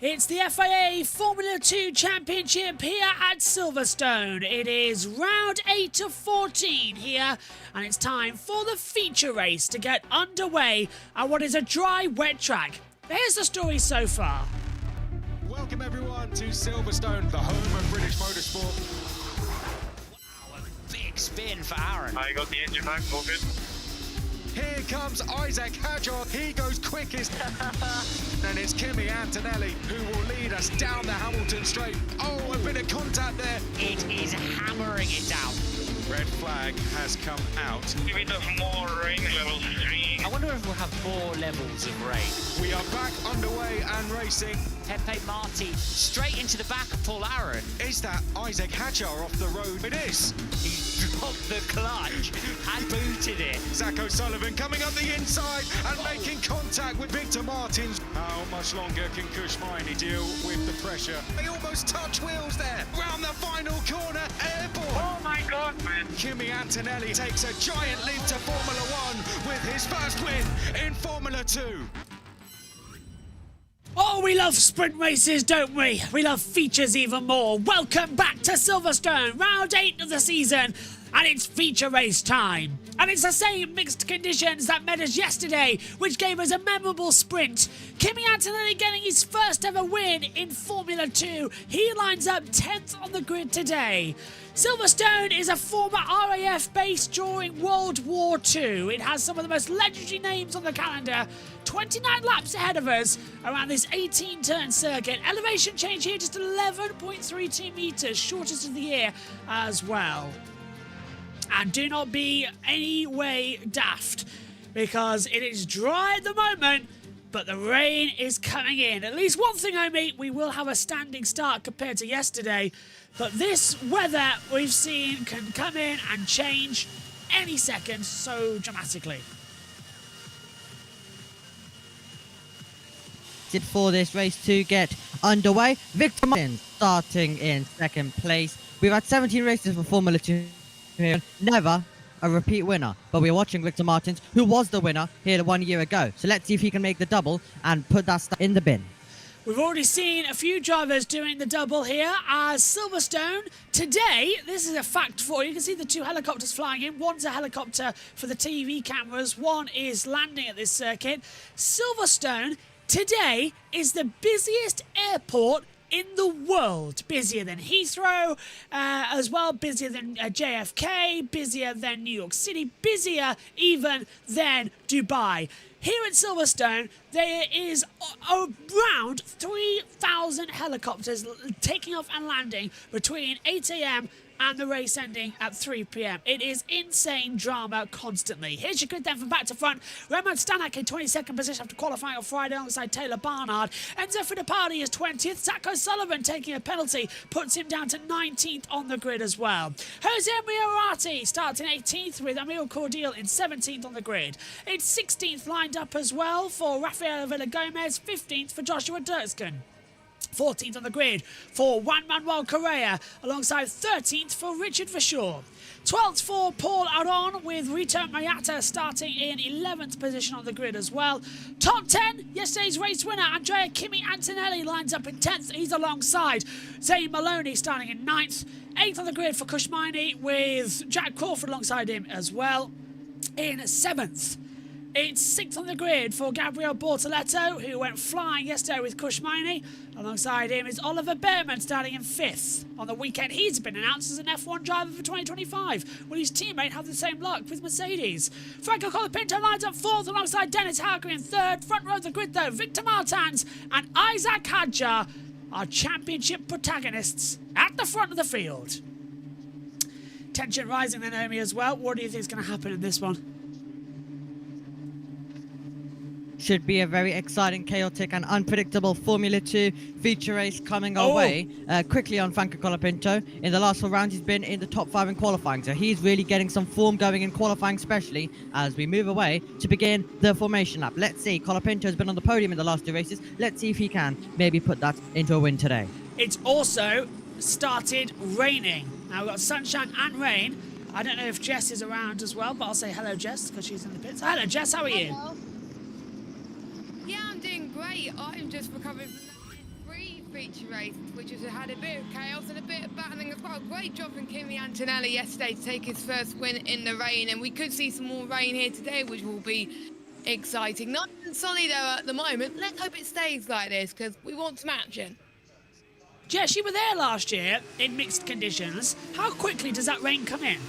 It's the FIA Formula 2 Championship here at Silverstone. It is round 8 of 14 here, and it's time for the feature race to get underway at what is a dry, wet track. Here's the story so far. Welcome everyone to Silverstone, the home of British motorsport. Wow, a big spin for Aaron. I got the engine back, all good. Here comes Isaac Hadjar, he goes quickest. And it's Kimi Antonelli who will lead us down the Hamilton straight. Oh, a bit of contact there. It is hammering it down. Red flag has come out. A bit of more rain, level 3. I wonder if we'll have more levels of rain. We are back underway and racing. Pepe Marti straight into the back of Paul Aaron. Is that Isaac Hadjar off the road? It is. He dropped the clutch and booted it. Zach O'Sullivan coming up the inside and making contact with Victor Martins. How much longer can Kushmaini deal with the pressure? They almost touch wheels there. Round the final corner, airborne. Oh my god, man. Kimi Antonelli takes a giant leap to Formula 1 with his first win in Formula 2. Oh, we love sprint races, don't we? We love features even more. Welcome back to Silverstone, round 8 of the season, and it's feature race time. And it's the same mixed conditions that met us yesterday, which gave us a memorable sprint. Kimi Antonelli getting his first ever win in Formula 2. He lines up 10th on the grid today. Silverstone is a former RAF base during World War II. It has some of the most legendary names on the calendar. 29 laps ahead of us around this 18-turn circuit. Elevation change here just 11.32 metres, shortest of the year as well. And do not be any way daft, because it is dry at the moment, but the rain is coming in. At least one thing, Omi, we will have a standing start compared to yesterday, but this weather we've seen can come in and change any second so dramatically. For this race to get underway, Victor Martins starting in second place. We've had 17 races for Formula 2 here, never a repeat winner, but we're watching Victor Martins, who was the winner here 1 year ago. So let's see if he can make the double and put that stuff in the bin. We've already seen a few drivers doing the double here as Silverstone. Today, this is a fact for you. You can see the two helicopters flying in. One's a helicopter for the TV cameras. One is landing at this circuit. Silverstone today is the busiest airport in the world. Busier than Heathrow, as well, busier than JFK, busier than New York City, busier even than Dubai. Here at Silverstone, there is around 3,000 helicopters taking off and landing between 8 a.m. and the race ending at 3 p.m. It is insane drama constantly. Here's your grid then from back to front. Roman Stanek in 22nd position after qualifying on Friday alongside Taylor Barnard. Enzo Fittipaldi is 20th. Zach O'Sullivan taking a penalty puts him down to 19th on the grid as well. Jose Miorati starts in 18th with Emil Cordial in 17th on the grid. It's 16th lined up as well for Rafael Villagomez, 15th for Joshua Dirksken. 14th on the grid for Juan Manuel Correa, alongside 13th for Richard Verschoor. 12th for Paul Aron, with Rito Mayata starting in 11th position on the grid as well. Top 10, yesterday's race winner, Andrea Kimi Antonelli lines up in 10th. He's alongside Zane Maloney starting in 9th. 8th on the grid for Kushmaini, with Jack Crawford alongside him as well in 7th. It's 6th on the grid for Gabriel Bortoletto, who went flying yesterday with Kushmaini. Alongside him is Oliver Behrman starting in 5th. On the weekend, he's been announced as an F1 driver for 2025. Will his teammate have the same luck with Mercedes? Franco Colapinto lines up 4th alongside Dennis Hauger in 3rd. Front row of the grid, though, Victor Martins and Isaac Hadjar are championship protagonists at the front of the field. Tension rising then, Naomi, as well. What do you think is going to happen in this one? should be a very exciting, chaotic and unpredictable Formula 2 feature race coming our way. Quickly on Franco Colapinto, in the last 4 rounds he's been in the top 5 in qualifying, so he's really getting some form going in qualifying, especially as we move away to begin the formation lap. Let's see, Colapinto's been on the podium in the last 2 races. Let's see if he can maybe put that into a win today. It's also started raining. Now we've got sunshine and rain. I don't know if Jess is around as well, but I'll say hello, Jess, because she's in the pits. Hello, Jess, how are you? Hello. Yeah, I'm doing great. I'm just recovering from that Prix feature race, which has had a bit of chaos and a bit of battling as well. Great job from Kimi Antonelli yesterday to take his first win in the rain, and we could see some more rain here today, which will be exciting. Nice and sunny though at the moment. Let's hope it stays like this, because we want some action. Jess, you were there last year in mixed conditions. How quickly does that rain come in?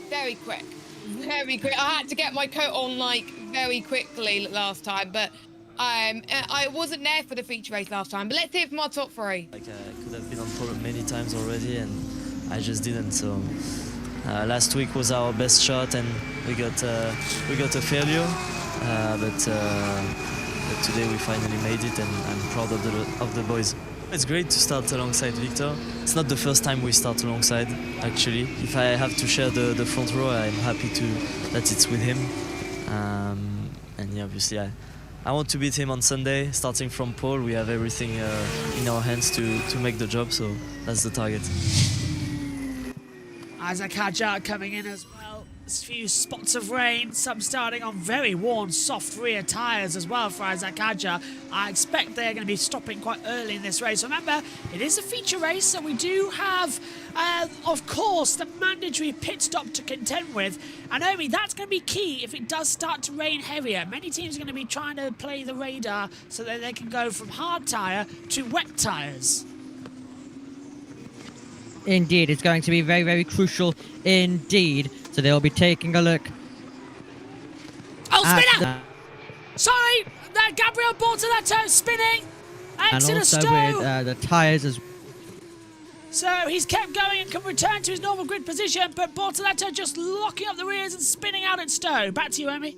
Very quick. Very quick. I had to get my coat on like very quickly last time, but I wasn't there for the feature race last time. But let's hear from our top 3. Like I could have been on pole many times already, and I just didn't. So last week was our best shot, and we got a failure. But today we finally made it, and I'm proud of the boys. It's great to start alongside Victor. It's not the first time we start alongside, actually. If I have to share the front row, I'm happy that it's with him. And yeah, obviously I want to beat him on Sunday, starting from pole. We have everything in our hands to make the job, so that's the target. Isaac Hadjar coming in as well. A few spots of rain, some starting on very worn, soft rear tyres as well for Isaac Hadjar. I expect they're going to be stopping quite early in this race. Remember, it is a feature race, so we do have, of course, the mandatory pit stop to contend with. And Omi, that's going to be key if it does start to rain heavier. Many teams are going to be trying to play the radar so that they can go from hard tyre to wet tyres. Indeed, it's going to be very, very crucial indeed. So they'll be taking a look. Oh, spinner! Sorry, Gabriel Bortoletto spinning. And Exit also Stowe. with the tyres as well. So he's kept going and can return to his normal grid position, but Bortoletto just locking up the rears and spinning out at Stowe. Back to you, Amy.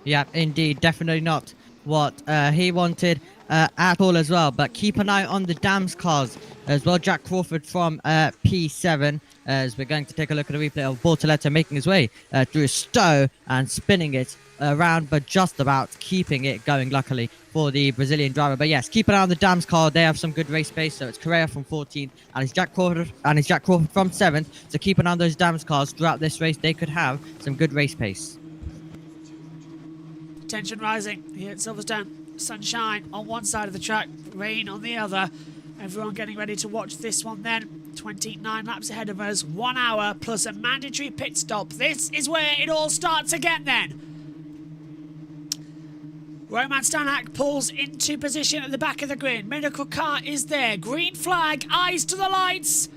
Yeah, indeed, definitely not what he wanted at all as well. But keep an eye on the Dams cars as well. Jack Crawford from P7, as we're going to take a look at a replay of Bortoletto making his way through Stowe and spinning it around, but just about keeping it going, luckily, for the Brazilian driver. But yes, keep an eye on the Dams car. They have some good race pace. So it's Correa from 14th, and it's Jack Crawford from 7th. So keep an eye on those Dams cars throughout this race. They could have some good race pace. Tension rising here at Silverstone. Sunshine on one side of the track, rain on the other. Everyone getting ready to watch this one then. 29 laps ahead of us, 1 hour plus a mandatory pit stop. This is where it all starts again then. Roman Stanak pulls into position at the back of the grid. Medical car is there. Green flag, eyes to the lights.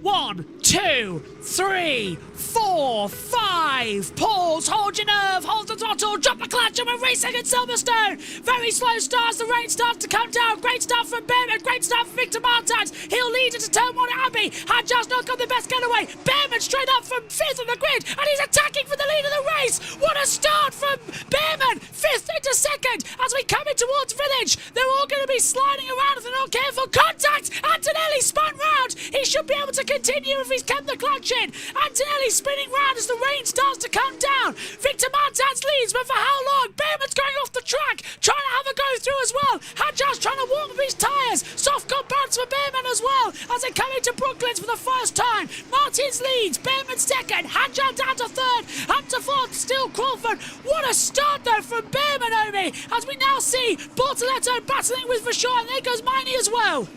1, 2, 3, 4, 5. Pause, hold your nerve, hold the throttle, drop the clutch, and we're racing at Silverstone. Very slow starts, the rain starts to come down. Great stuff from Behrman, great stuff from Victor Martins. He'll lead into turn 1 at Abbey. Hadjar's not got the best getaway. Behrman straight up from 5th on the grid, and he's attacking for the lead of the race. What a start from Behrman. 5th into 2nd as we come in towards Village. They're all going to be sliding around if they're not careful. Contact! Antonelli spun round. He should be able to continue if he's kept the clutch in. Antonelli spinning round as the rain starts to come down. Victor Martins leads, but for how long? Behrman's going off the track, trying to have a go through as well. Hadjar's trying to warm up his tyres. Soft compounds for Behrman as well as they come into Brooklands for the first time. Martins leads, Behrman 2nd, Hadjar down to 3rd, up to 4th, still Crawford. What a start though from Behrman, Omi, as we now see Bortoletto battling with Vachon, and there goes Miney as well.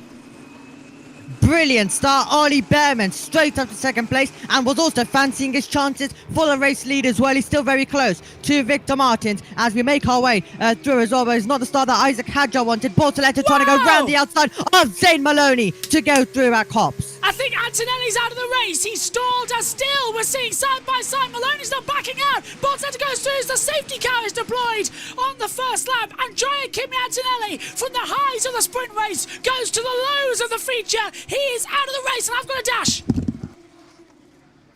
Brilliant start, Ollie Behrman straight up to 2nd place, and was also fancying his chances for the race lead as well. He's still very close to Victor Martins as we make our way through as well, but it's not the start that Isaac Hadjar wanted. Bortoletto trying to go round the outside of Zane Maloney to go through at Cops. I think Antonelli's out of the race. He stalled us still. We're seeing side by side. Maloney's not backing out. Bortoletto goes through as the safety car is deployed on the first lap. Andrea Kimi Antonelli from the highs of the sprint race goes to the lows of the feature. He is out of the race, and I've got a dash.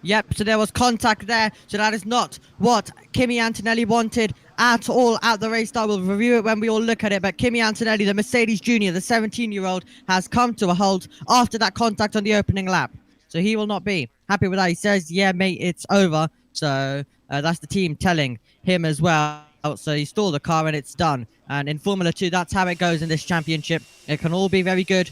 Yep, so there was contact there. So that is not what Kimi Antonelli wanted at all at the race start. We'll review it when we all look at it. But Kimi Antonelli, the Mercedes Junior, the 17-year-old, has come to a halt after that contact on the opening lap. So he will not be happy with that. He says, yeah, mate, it's over. So that's the team telling him as well. So he stalled the car and it's done. And in Formula 2, that's how it goes in this championship. It can all be very good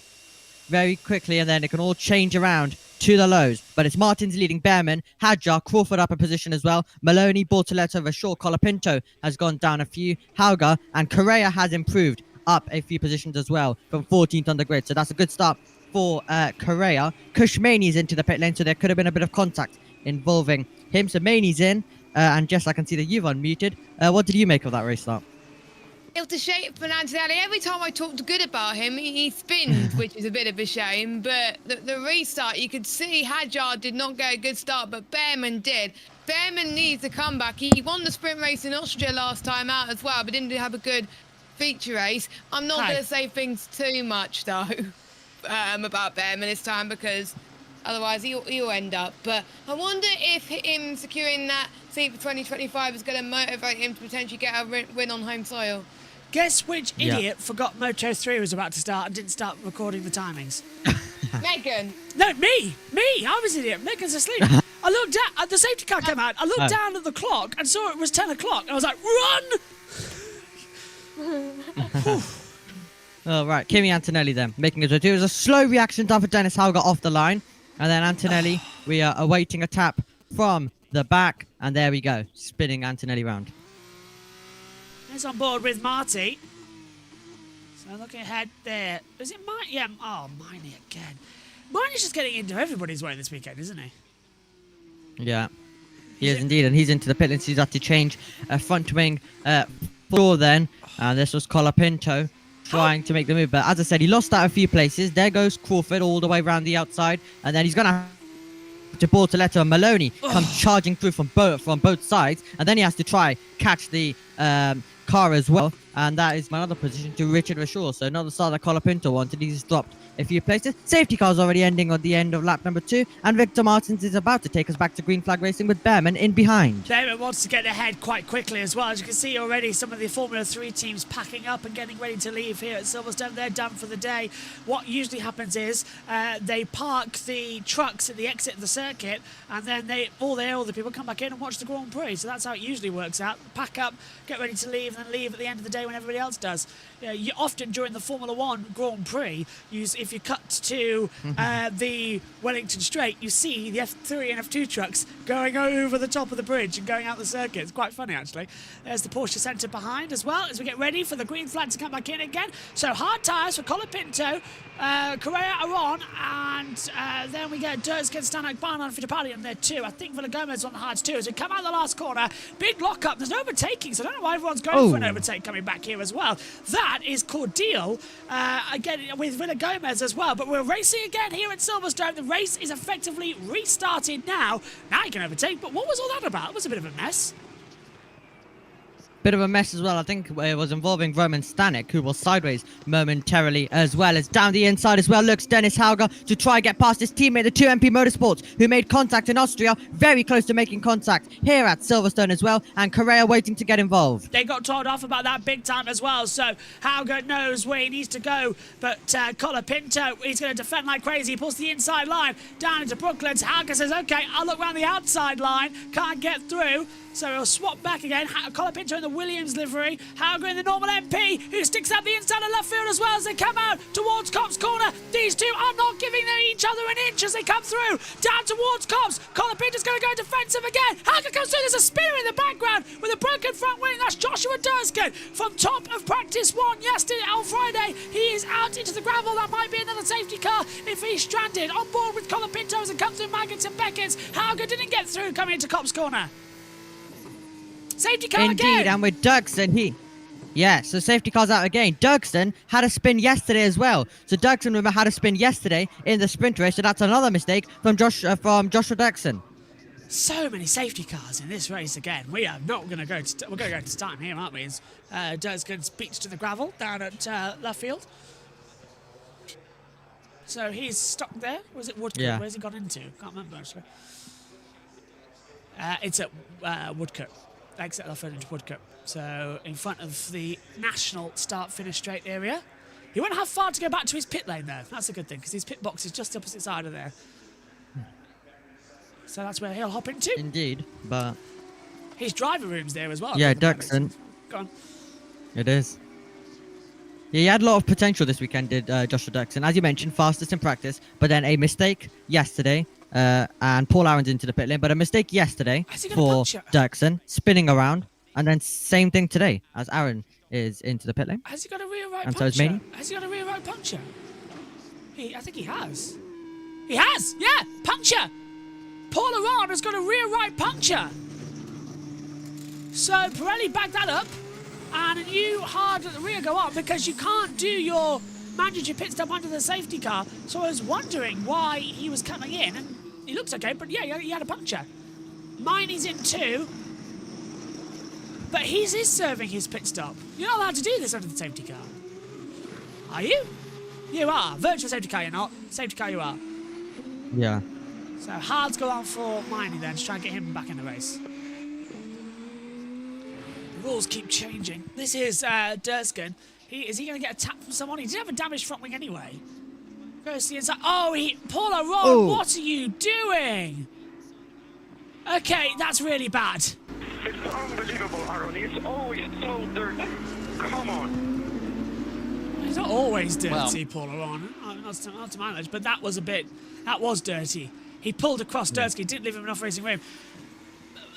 very quickly, and then it can all change around to the lows. But it's Martins leading Behrman, Hadjar, Crawford up a position as well. Maloney, Bortoletto, Rashul, Colapinto has gone down a few. Hauger and Correa has improved up a few positions as well from 14th on the grid. So that's a good start for Correa. Kushmani's into the pit lane, so there could have been a bit of contact involving him. So Maney's in, and Jess, I can see that you've unmuted. What did you make of that race start? It was a shame for Antonelli. Every time I talked good about him, he spins, which is a bit of a shame. But the restart, you could see Hadjar did not get a good start, but Behrman did. Behrman needs a comeback. He won the sprint race in Austria last time out as well, but didn't have a good feature race. I'm not going to say things too much, though, about Behrman this time, because otherwise he'll end up. But I wonder if him securing that seat for 2025 is going to motivate him to potentially get a win on home soil. Guess which idiot forgot Moto 3 was about to start and didn't start recording the timings? Megan. No, me. I was an idiot. Megan's asleep. I looked down, the safety car came out. I looked down at the clock and saw it was 10 o'clock. I was like, run! Oh, right. Kimi Antonelli then, making it. It was a slow reaction done for Dennis Hauger off the line. And then Antonelli, we are awaiting a tap from the back. And there we go, spinning Antonelli round. He's on board with Marty. So looking ahead there. Is it Marty? Yeah, oh, Miney again. Miney's just getting into everybody's way this weekend, isn't he? Yeah, he is indeed. And he's into the pit lane. So he's had to change a front wing floor then. And this was Colapinto trying to make the move. But as I said, he lost out a few places. There goes Crawford all the way around the outside. And then he's going to Bortoletto and Maloney come charging through from both sides. And then he has to try catch the car as well, and that is my other position to Richard Rashul. So another start that Colapinto wanted. He's dropped a few places. Safety car's already ending on the end of lap number 2, and Victor Martins is about to take us back to green flag racing with Behrman in behind. Behrman wants to get ahead quite quickly as well. As you can see already, some of the Formula 3 teams packing up and getting ready to leave here at Silverstone. They're done for the day. What usually happens is they park the trucks at the exit of the circuit, and then all the people come back in and watch the Grand Prix. So that's how it usually works out. Pack up, get ready to leave, and then leave at the end of the day when everybody else does. You often during the Formula 1 Grand Prix, if you cut to the Wellington Straight, you see the F3 and F2 trucks going over the top of the bridge and going out the circuit. It's quite funny, actually. There's the Porsche Centre behind as well as we get ready for the green flag to come back in again. So hard tyres for Colapinto. Correa are on, and then we get Durskin, Stanek, Barnard, Fittipaldi on there too. I think Villa Gomez on the hards too. As we come out the last corner, big lock-up. There's no overtaking, so I don't know why everyone's going for an overtake coming back here as well. That is Cordial, again with Villa Gomez as well. But we're racing again here at Silverstone. The race is effectively restarted now. Now you can overtake, but what was all that about? It was a bit of a mess. Bit of a mess as well. I think it was involving Roman Stanek, who was sideways momentarily as well. As down the inside as well looks Dennis Hauger to try and get past his teammate, the 2MP Motorsports, who made contact in Austria. Very close to making contact here at Silverstone as well. And Correa waiting to get involved. They got told off about that big time as well. So Hauger knows where he needs to go. But Colapinto, he's going to defend like crazy. He pulls the inside line down into Brooklands. Hauger says, okay, I'll look around the outside line. Can't get through. So he'll swap back again. Colapinto in the Williams livery. Hauger in the normal MP, who sticks out the inside of left field as well as they come out towards Cops Corner. These two are not giving each other an inch as they come through. Down towards Cops. Colapinto's going to go defensive again. Hauger comes through. There's a spear in the background with a broken front wing. That's Joshua Durskin from top of practice 1 yesterday on Friday. He is out into the gravel. That might be another safety car if he's stranded. On board with Colapinto as it comes through Maggots and Beckett's. Hauger didn't get through coming into Cops Corner. Safety car Indeed, again. and with Dirksen, so safety car's out again. Dirksen had a spin yesterday as well. So Dirksen had a spin yesterday in the sprint race, so that's another mistake from Joshua Dirksen. So many safety cars in this race again. We are not going to go to... We're going to go to time here, aren't we? As Dirksen's beats to the gravel down at left field. So he's stuck there. Was it Woodcote? Yeah. Where's he gone into? Can't remember, actually. It's at Woodcote. Exit Alfred into Woodcote. So in front of the national start-finish straight area. He won't have far to go back to his pit lane there. That's a good thing, because his pit box is just the opposite side of there. So that's where he'll hop into. Indeed, but His driver room's there as well. yeah, Dirksen. Go on. It is. Yeah, he had a lot of potential this weekend, did Joshua Dirksen. As you mentioned, fastest in practice, but then a mistake yesterday, and Paul Aaron's into the pit lane, but a mistake yesterday Has he got a for puncture? Dirksen, spinning around, and then same thing today, as Aaron is into the pit lane. Has he got a rear right And so puncture? is Maney. Has he got a rear right puncture? I think he has. He has! Yeah! Puncture! Paul Aron has got a rear right puncture. So Pirelli backed that up, and a new hard at the rear go on because you can't do your mandatory pit stop under the safety car. So I was wondering why he was coming in, and he looks okay, but yeah, he had a puncture. Miney's in too, but he's serving his pit stop. You're not allowed to do this under the safety car. Are you? You are. Virtual safety car you're not. Safety car you are. Yeah. So hard's go on for Miney then to try and get him back in the race. The rules keep changing. This is Durskin. Is he going to get a tap from someone? He did have a damaged front wing anyway. Goes to the inside. Oh, Paul Aron, Oh. what are you doing? Okay, that's really bad. It's unbelievable, Aaron. It's always so dirty. Come on. He's not always dirty, Well- Paul Aron. Not to my knowledge, but that was dirty. He pulled across Dursky, didn't leave him enough racing room.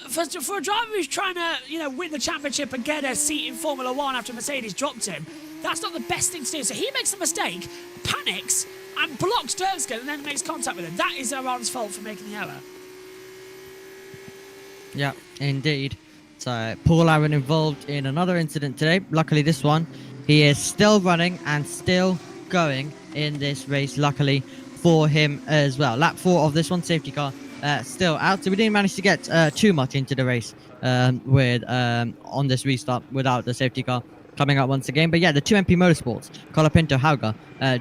For a driver who's trying to, win the championship and get a seat in Formula One after Mercedes dropped him, that's not the best thing to do. So he makes a mistake, panics, and blocks Dursky, and then makes contact with him. That is Aron's fault for making the error. Yeah, indeed. So Paul Aaron involved in another incident today. Luckily this one, he is still running and still going in this race, luckily for him as well. Lap 4 of this one, safety car still out. So we didn't manage to get too much into the race on this restart without the safety car coming out once again. But yeah, the two MP Motorsports, Colapinto, Hauger,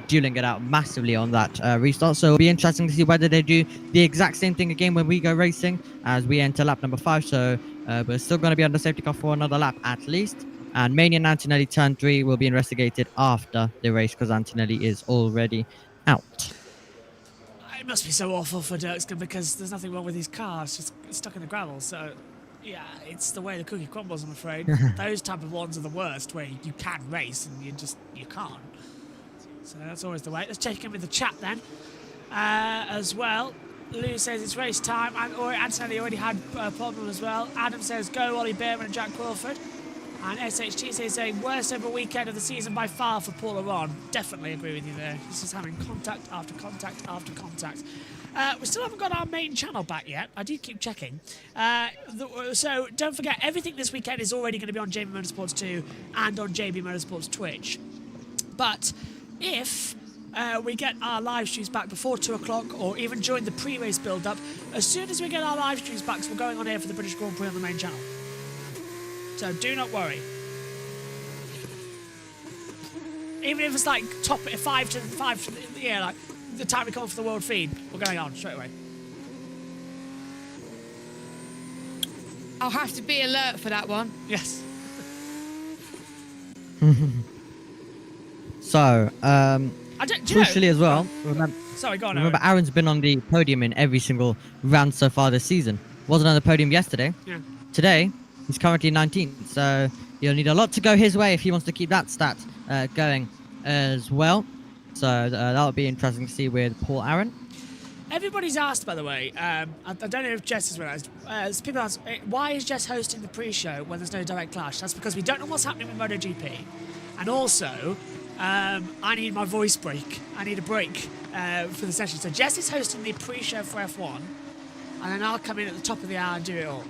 dueling it out massively on that restart. So it'll be interesting to see whether they do the exact same thing again when we go racing as we enter lap number 5. So we're still going to be on the safety car for another lap at least. And Mania and Antonelli turn 3 will be investigated after the race because Antonelli is already out. It must be so awful for Dirkskin because there's nothing wrong with his car. It's just stuck in the gravel. So, yeah, it's the way the cookie crumbles, I'm afraid. Those type of ones are the worst, where you can race and you can't. So that's always the way. Let's check in with the chat then as well. Lou says it's race time. Antonelli already had a problem as well. Adam says go Ollie Behrman and Jack Crawford. And SHT says saying worst ever weekend of the season by far for Paul Aron. Definitely agree with you there. He's just having contact after contact after contact. We still haven't got our main channel back yet. I do keep checking. So don't forget, everything this weekend is already going to be on JB Motorsports 2 and on JB Motorsports Twitch. But if we get our live streams back before 2 o'clock or even during the pre-race build-up, as soon as we get our live streams back, so we're going on here for the British Grand Prix on the main channel. So do not worry. Even if it's like top 5 to like the time we come off the world feed, we're going on straight away. I'll have to be alert for that one. Yes. So, crucially as well, Sorry, go on. remember Aaron. Aaron's been on the podium in every single round so far this season. Wasn't on the podium yesterday. Yeah. Today, he's currently 19th, so he'll need a lot to go his way if he wants to keep that stat going as well. So that'll be interesting to see with Paul Aaron. Everybody's asked, by the way, I don't know if Jess has realised, people ask, why is Jess hosting the pre-show when there's no direct clash? That's because we don't know what's happening with MotoGP. And also, I need my voice break. I need a break for the session. So Jess is hosting the pre-show for F1. And then I'll come in at the top of the hour and do it all.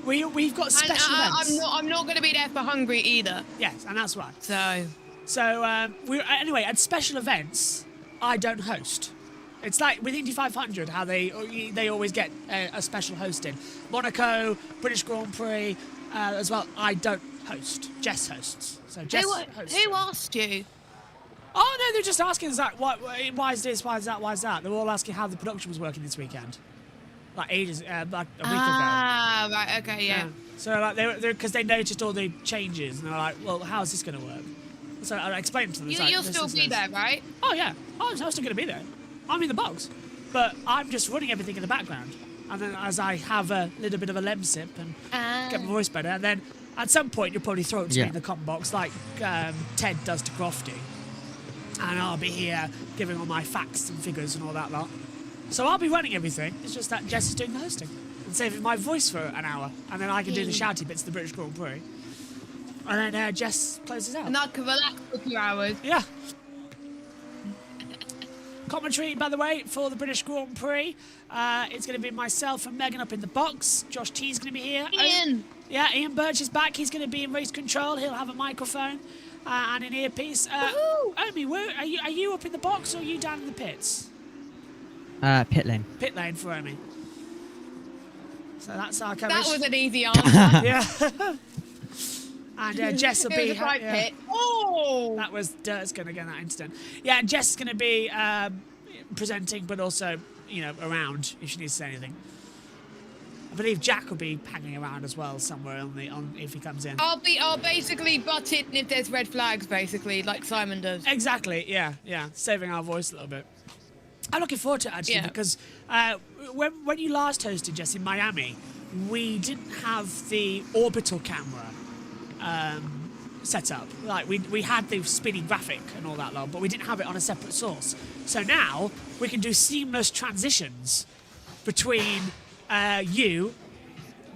We've got special events. I'm not going to be there for Hungary either. Yes, and that's right. So Anyway, at special events, I don't host. It's like with Indy 500, how they always get a special hosting. Monaco, British Grand Prix, as well. I don't host. Jess hosts. So Jess hosts. who asked you? Oh no, they're just asking us like, why is this? Why is that? Why is that? They're all asking how the production was working this weekend. like ages, like a week ago. Ah, right, okay, yeah. So like they because they noticed all the changes and they're like, well, how's this going to work? So I explained to them. it's like, You'll this still is be this. there, right? Oh yeah, I'm still going to be there. I'm in the box, but I'm just running everything in the background. And then as I have a little bit of a lem sip and get my voice better, and then at some point you'll probably throw it to me in the comment box like Ted does to Crofty. And I'll be here giving all my facts and figures and all that lot. So I'll be running everything. It's just that Jess is doing the hosting and saving my voice for an hour. And then I can do the shouty bits of the British Grand Prix. And then Jess closes out. And I can relax for 2 hours. Yeah. Commentary, by the way, for the British Grand Prix. It's going to be myself and Megan up in the box. Josh T's going to be here. Ian! Ian Birch is back. He's going to be in race control. He'll have a microphone and an earpiece. Omi, are you up in the box or are you down in the pits? Pit lane. Pit lane for Omi. So that's our coverage. That was an easy answer. Yeah. And Jess will It be... was a right pit. Oh! That was Dirt's going to get that instant. Yeah, and Jess is going to be presenting, but also, around if she needs to say anything. I believe Jack will be hanging around as well somewhere if he comes in. I'll basically butt in if there's red flags, basically, like Simon does. Exactly, yeah. Saving our voice a little bit. I'm looking forward to it, actually, because when you last hosted, Jess, in Miami, we didn't have the orbital camera set up. Like, we had the spinning graphic and all that lot, but we didn't have it on a separate source. So now, we can do seamless transitions between you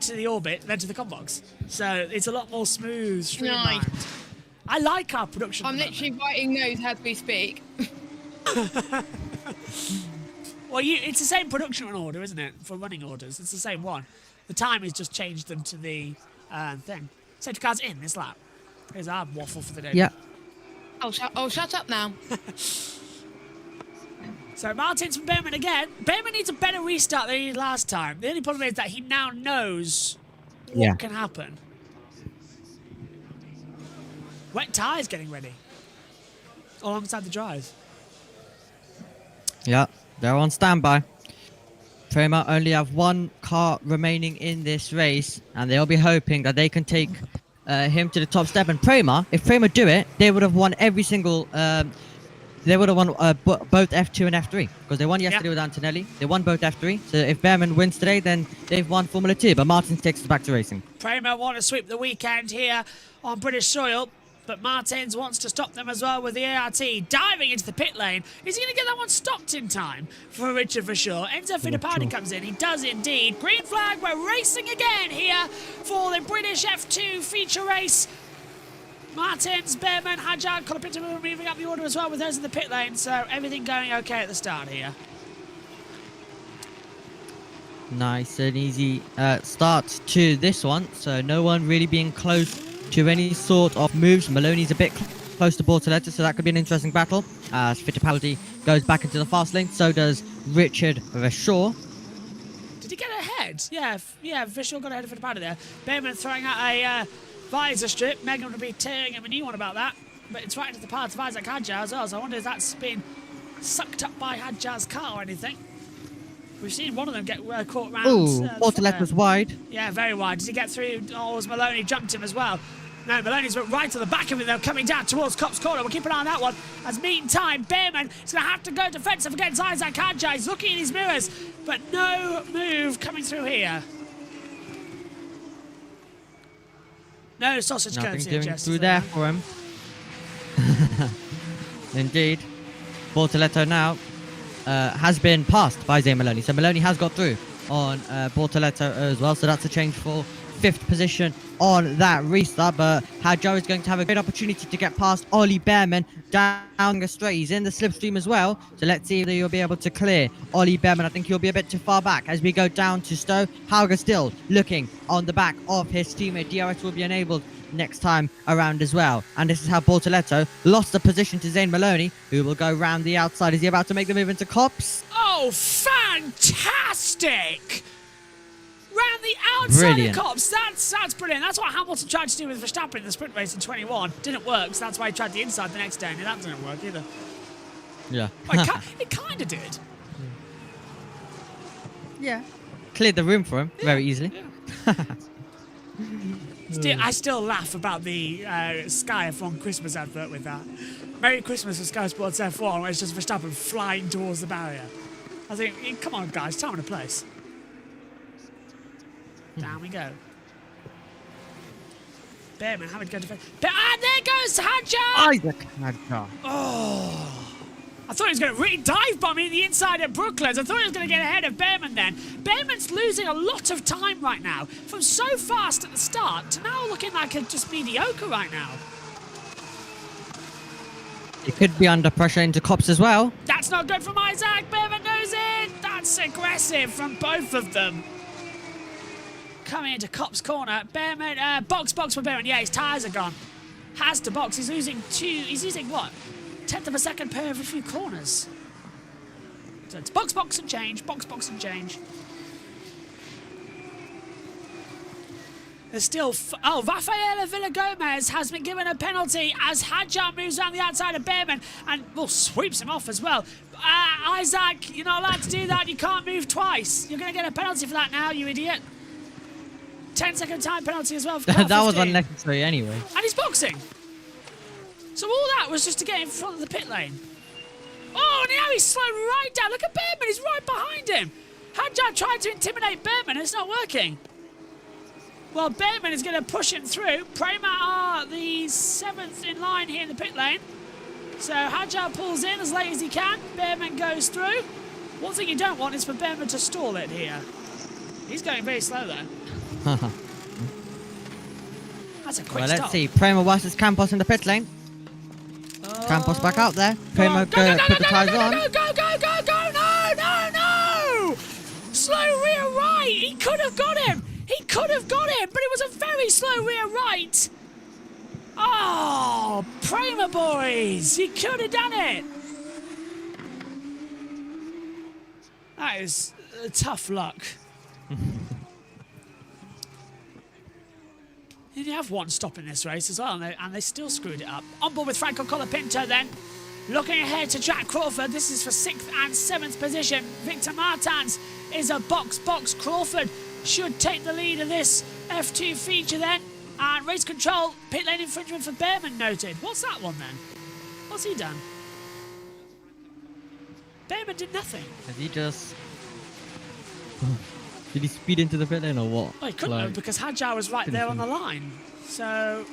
to the orbit, then to the combox. So it's a lot more smooth, streamlined. Nice. I like our production. I'm literally writing notes as we speak. Well, it's the same production order, isn't it? For running orders, it's the same one. The time has just changed them to the thing. Safety car's in this lap. Here's our waffle for the day. Yeah. Oh, shut up now. So Martins from Behrman again. Behrman needs a better restart than he did last time. The only problem is that he now knows what can happen. Wet tyres getting ready. Alongside the drive. Yeah, they're on standby. Prima only have one car remaining in this race, and they'll be hoping that they can take him to the top step. And Prima, if Prima do it, they would have won every single... they would have won both F2 and F3, because they won yesterday with Antonelli. They won both F3, so if Behrman wins today, then they've won Formula 2, but Martins takes us back to racing. Prima want to sweep the weekend here on British soil, but Martins wants to stop them as well with the ART. Diving into the pit lane. Is he going to get that one stopped in time for Richard for sure? Enzo Fittipaldi comes in. He does indeed. Green flag. We're racing again here for the British F2 feature race. Martins, Behrman, Hadjar, Colapinto moving up the order as well with those in the pit lane. So everything going okay at the start here. Nice and easy start to this one. So no one really being close to any sort of moves. Maloney's a bit close to Bortoleto, so that could be an interesting battle. As Fittipaldi goes back into the fast lane, so does Richard Verschoor. Did he get ahead? Yeah, Verschoor got ahead of Fittipaldi there. Behrman throwing out a visor strip. Megan would be tearing him a new one about that. But it's right into the path of Isaac Hadjar as well, so I wonder if that's been sucked up by Hadjar's car or anything. We've seen one of them get caught round. Ooh, Bortoleto was wide. Yeah, very wide. Did he get through? Oh, was Maloney jumped him as well? No, Maloney's went right to the back of him, though, coming down towards Cop's Corner. We'll keep an eye on that one. As meantime, Behrman is going to have to go defensive against Isaac Hadjar. He's looking in his mirrors, but no move coming through here. No sausage curves here, Nothing doing Jess. through there for him. Indeed. Bortoleto now has been passed by Zay Maloney. So Maloney has got through on Bortoleto as well. So that's a change for 5th position on that restart. But Hadjar is going to have a great opportunity to get past Ollie Behrman down the straight. He's in the slipstream as well. So let's see if you'll be able to clear Ollie Behrman. I think he'll be a bit too far back as we go down to Stowe. Hauger still looking on the back of his teammate. DRS will be enabled next time around as well. And this is how Bortoleto lost the position to Zane Maloney, who will go round the outside. Is he about to make the move into Cops? Oh, fantastic! Round the outside of Cops. That's brilliant. That's what Hamilton tried to do with Verstappen in the sprint race in 21. Didn't work, so that's why he tried the inside the next day, and that didn't work either. Yeah. Well, it kind of did. Yeah. cleared the room for him very easily. I still laugh about the Sky F1 Christmas advert with that. Merry Christmas for Sky Sports F1, where it's just Verstappen flying towards the barrier. I think, come on, guys, time and a place. Down we go. Bearman having to go to... And there goes Hadjar! Isaac Hadjar. Oh. I thought he was going to really dive bomb me in the inside at Brooklands. I thought he was going to get ahead of Bearman then. Bearman's losing a lot of time right now. From so fast at the start to now looking like just mediocre right now. He could be under pressure into Cops as well. That's not good from Isaac. Bearman knows it. That's aggressive from both of them. Coming into Cop's corner. Bearman, box for Bearman. Yeah, his tyres are gone. Has to box. He's losing what? 1/10 of a second per every few corners. So it's box and change. Box and change. There's still... Rafaela Villagomez has been given a penalty as Hadjar moves around the outside of Bearman and, sweeps him off as well. Isaac, you're not allowed to do that. You can't move twice. You're going to get a penalty for that now, you idiot. 10-second time penalty as well. For That was unnecessary anyway. And he's boxing. So all that was just to get in front of the pit lane. Oh, now he's slowed right down. Look at Bearman. He's right behind him. Hadjar tried to intimidate Bearman. It's not working. Well, Bearman is going to push him through. Prima are the 7th in line here in the pit lane. So Hadjar pulls in as late as he can. Bearman goes through. One thing you don't want is for Bearman to stall it here. He's going very slow though. That's a quick stop. Let's see. Prima versus Campos in the pit lane. Campos back out there. Prima go put the tyres on. Go! No! Slow rear right. He could have got him. But it was a very slow rear right. Oh, Prima boys. He could have done it. That is tough luck. You have one stop in this race as well, and they still screwed it up. On board with Franco Colapinto then. Looking ahead to Jack Crawford. This is for 6th and 7th position. Victor Martins is a box. Crawford should take the lead of this F2 feature then. And race control, pit lane infringement for Bearman noted. What's that one then? What's he done? Bearman did nothing. Has he just... Did he speed into the pit lane or what? Oh, he couldn't have because Hadjar was right there on the line. So,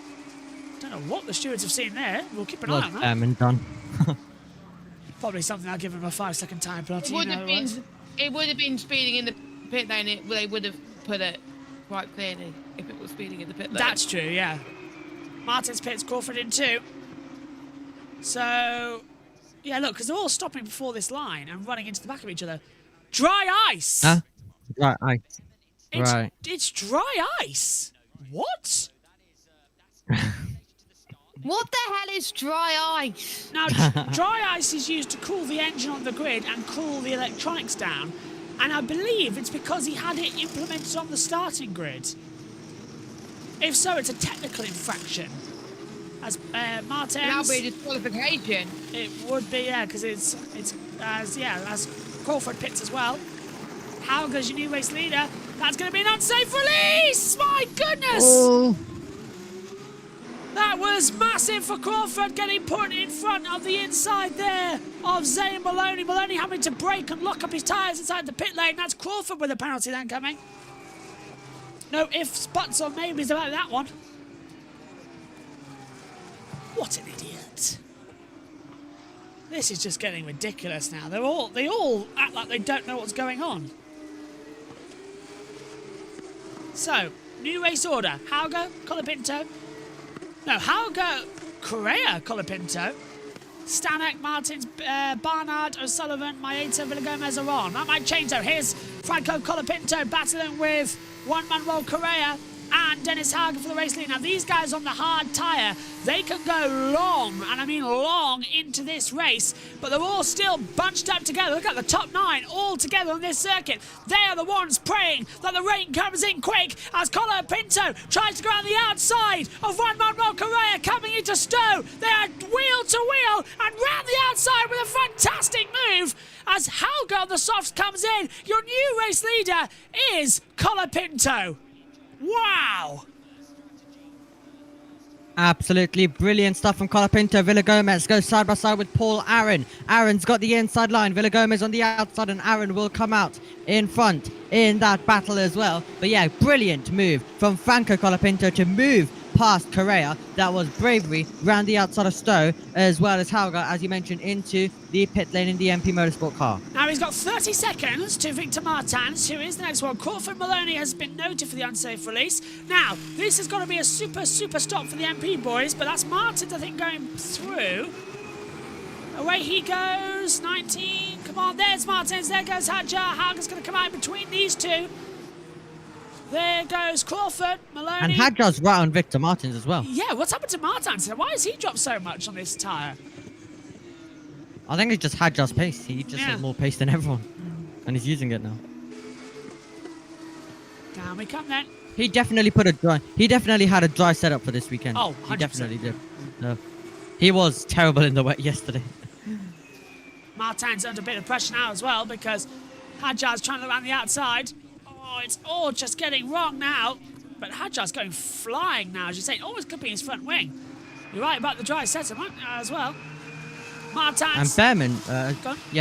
don't know what the stewards have seen there. We'll keep an eye on that. Bearman done. Probably something I'll give him a 5-second time penalty. It would have been speeding in the pit lane. They would have put it quite clearly if it was speeding in the pit lane. That's true, yeah. Martins pits Crawford in 2. So, yeah, look, because they're all stopping before this line and running into the back of each other. Dry ice! Huh? Dry ice. Right. It's dry ice. What? What the hell is dry ice? Now, dry ice is used to cool the engine on the grid and cool the electronics down. And I believe it's because he had it implemented on the starting grid. If so, it's a technical infraction. As Martins... That'll be a disqualification. It would be, yeah, because it's as Crawford pits as well. Hauger's your new race leader. That's going to be an unsafe release! My goodness! Oh. That was massive for Crawford, getting put in front of the inside there of Zane Maloney. Maloney having to brake and lock up his tyres inside the pit lane. That's Crawford with a penalty then coming. No ifs, buts or maybes about that one. What an idiot. This is just getting ridiculous now. They all act like they don't know what's going on. So, new race order. Hauger, Colapinto. No, Hauger, Correa, Colapinto. Stanek, Martins, Barnard, O'Sullivan, Maeta, Villagomez are on. That might change though. Here's Franco Colapinto battling with Juan Manuel Correa. and Dennis Hauger for the race lead. Now, these guys on the hard tyre, they can go long, and I mean long, into this race, but they're all still bunched up together. Look at the top 9 all together on this circuit. They are the ones praying that the rain comes in quick as Colo Pinto tries to go on the outside of Juan Manuel Correa coming into Stowe. They are wheel to wheel and round the outside with a fantastic move as Hauger on the softs comes in. Your new race leader is Colo Pinto. Wow! Absolutely brilliant stuff from Colapinto. Villagomez goes side by side with Paul Aaron. Aaron's got the inside line. Villagomez on the outside, and Aaron will come out in front in that battle as well. But yeah, brilliant move from Franco Colapinto to move past Correa. That was bravery round the outside of Stowe, as well as Hauger, as you mentioned, into the pit lane in the MP Motorsport car. Now he's got 30 seconds to Victor Martins, who is the next one. Crawford Maloney has been noted for the unsafe release. Now, this has got to be a super stop for the MP boys, but that's Martins, I think, going through. Away he goes, 19, come on, there's Martins, there goes Hadjar. Hauger's going to come out in between these two. There goes Crawford, Maloney. And Hadjar's right on Victor Martins as well. Yeah, what's happened to Martins? Why has he dropped so much on this tyre? I think it's just Hadjar's pace. He just has more pace than everyone. And he's using it now. Down we come then. He definitely had a dry setup for this weekend. Oh, 100%. He definitely did. He was terrible in the wet yesterday. Martin's under a bit of pressure now as well because Hadjar's trying to look around the outside. Oh, it's all just getting wrong now. But Hadjar's going flying now, as you say. It almost could be his front wing. You're right about the dry setup as well. Martin's. And Behrman,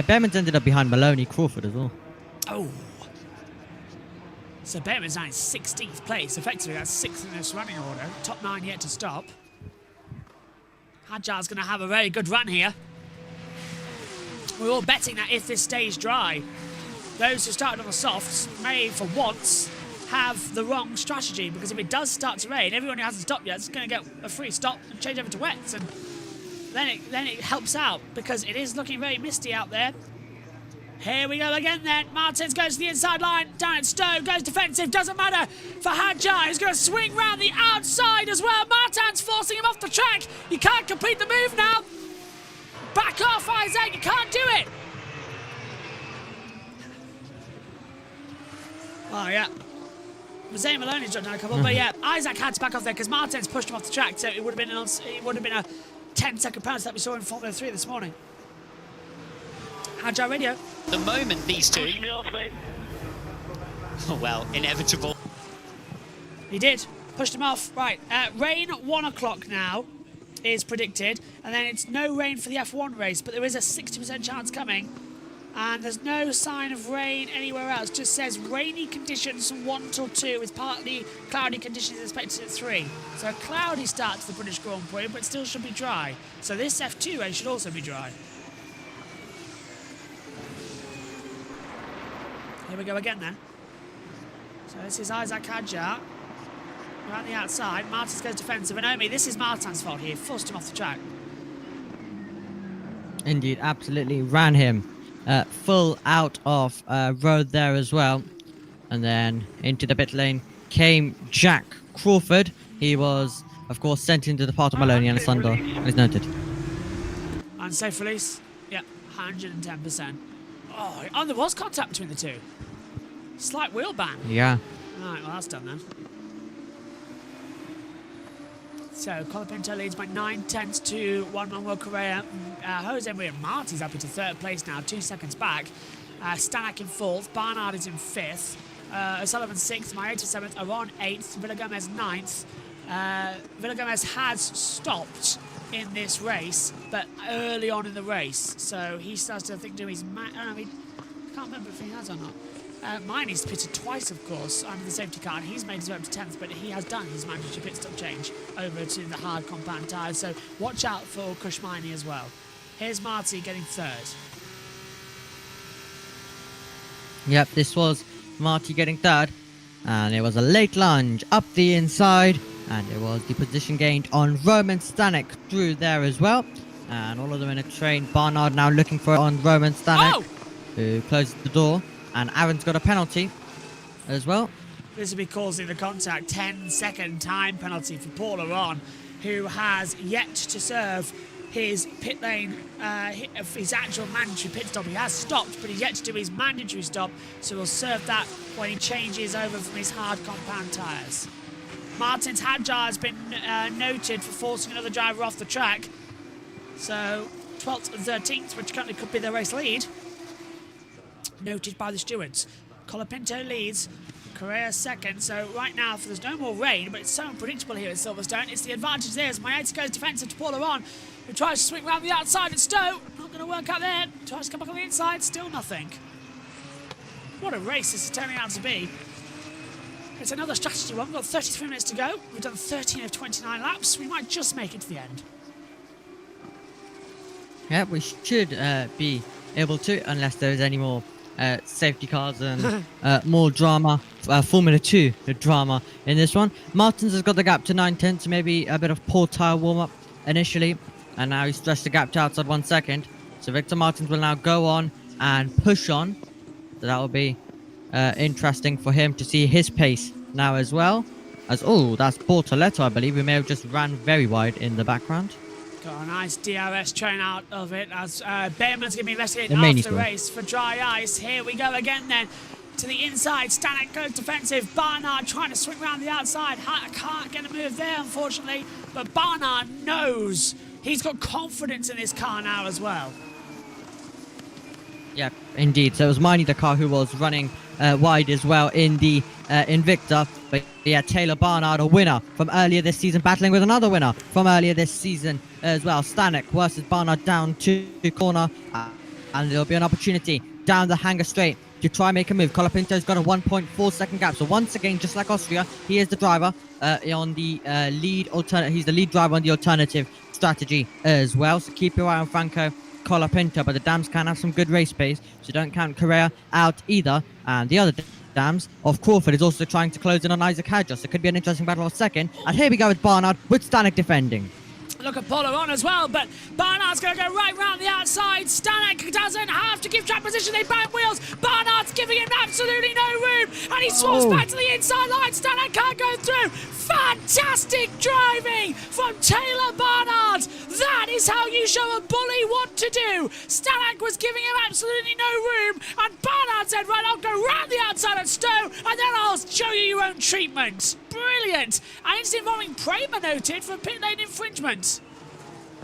Behrman's ended up behind Maloney Crawford as well. Oh. So Behrman's now in 16th place. Effectively, that's 6th in this running order. Top 9 yet to stop. Hadjar's going to have a very good run here. We're all betting that if this stays dry, those who started on the softs may, for once, have the wrong strategy, because if it does start to rain, everyone who hasn't stopped yet is going to get a free stop and change over to wets, and then it helps out, because it is looking very misty out there. Here we go again then. Martins goes to the inside line, down at Stowe, goes defensive, doesn't matter for Hadjar. He's going to swing round the outside as well. Martins forcing him off the track. You can't complete the move now. Back off, Isaac, you can't do it. Oh, yeah. Zane Maloney's dropped down a couple, but yeah, Isaac had to back off there because Martins pushed him off the track, so it would have been a 10-second penalty that we saw in Formula 3 this morning. Hadjar Radio. The moment these two... Push me off, mate. Oh, well, inevitable. He did. Pushed him off. Right. Rain at 1 o'clock now is predicted, and then it's no rain for the F1 race, but there is a 60% chance coming. And there's no sign of rain anywhere else. Just says rainy conditions from 1 till 2 with partly cloudy conditions expected at 3. So a cloudy start to the British Grand Prix, but still should be dry. So this F2 race should also be dry. Here we go again then. So this is Isaac Hadjar. Around the outside. Martins goes defensive. And Omi, this is Martin's fault here. Forced him off the track. Indeed, absolutely. Ran him full out of road there as well. And then into the pit lane came Jack Crawford. He was, of course, sent into the part of Maloney and Asunder, as noted. Unsafe release. Yep, 110%. Oh, there was contact between the two. Slight wheel ban. Yeah. Right, well, that's done then. So, Colapinto leads by 9/10 to Juan Manuel Correa. Jose Maria Marti's up into 3rd place now, 2 seconds back. Stanek in 4th, Barnard is in 5th. O'Sullivan 6th, Marietta 7th, Aron 8th, Villagomez 9th. Villagomez has stopped in this race, but early on in the race. So he starts to do his... I can't remember if he has or not. Miney's pitted twice, of course, under the safety car, and he's made his way up to 10th, but he has done his mandatory pit stop change over to the hard compound tyres, so watch out for Kush Miney as well. Here's Marty getting 3rd. Yep, this was Marty getting 3rd, and it was a late lunge up the inside, and it was the position gained on Roman Stanek through there as well, and all of them in a train. Barnard now looking for it on Roman Stanek, who closes the door. And Aaron's got a penalty as well. This will be causing the contact. 10-second time penalty for Paul Aron, who has yet to serve his pit lane, his actual mandatory pit stop. He has stopped, but he's yet to do his mandatory stop, so he'll serve that when he changes over from his hard compound tyres. Martins Hadjar has been noted for forcing another driver off the track. So 12th and 13th, which currently could be the race lead, noted by the stewards. Colapinto leads, Correa second. So right now, if there's no more rain, but it's so unpredictable here at Silverstone, it's the advantage there as Maeta goes defensive to Paul Aron, who tries to swing around the outside at Stowe. Not going to work out there. Tries to come back on the inside, still nothing. What a race this is turning out to be. It's another strategy one. We've got 33 minutes to go. We've done 13 of 29 laps. We might just make it to the end. Yeah, we should be able to, unless there's any more safety cars and more drama, Formula 2 drama in this one. Martins has got the gap to 9/10, so maybe a bit of poor tyre warm-up initially, and now he's stretched the gap to outside 1 second. So Victor Martins will now go on and push on. So that will be interesting for him to see his pace now as well. As that's Bortoletto, I believe, who may have just ran very wide in the background. Got a nice DRS train out of it as Behrman's going to be investigated The after the race for dry ice. Here we go again then to the inside. Stanek goes defensive. Barnard trying to swing around the outside. Can't get a move there, unfortunately. But Barnard knows he's got confidence in his car now as well. Yeah, indeed. So it was Miney, the car, who was running wide as well in the Invicta. But yeah, Taylor Barnard, a winner from earlier this season, battling with another winner from earlier this season as well. Stanek versus Barnard down to corner. And there'll be an opportunity down the hanger straight to try and make a move. Colapinto's got a 1.4 second gap. So once again, just like Austria, he is the driver on the lead alternative. He's the lead driver on the alternative strategy as well. So keep your eye on Franco Colapinto, but the Dams can have some good race pace, so don't count Correa out either. And the other Dams of Crawford is also trying to close in on Isaac Hadjar, so it could be an interesting battle of second. And here we go with Barnard with Stanek defending. Look at Paul Aron as well, but Barnard's going to go right round the outside. Stanek doesn't have to give track position. They bang wheels. Barnard's giving him absolutely no room, and he swaps back to the inside line. Stanek can't go through. Fantastic driving from Taylor Barnard. That is how you show a bully what to do. Stanek was giving him absolutely no room, and Barnard said, right, I'll go round the outside at Stowe, and then I'll show you your own treatment. Brilliant. And it's involving Prima noted for pit lane infringement.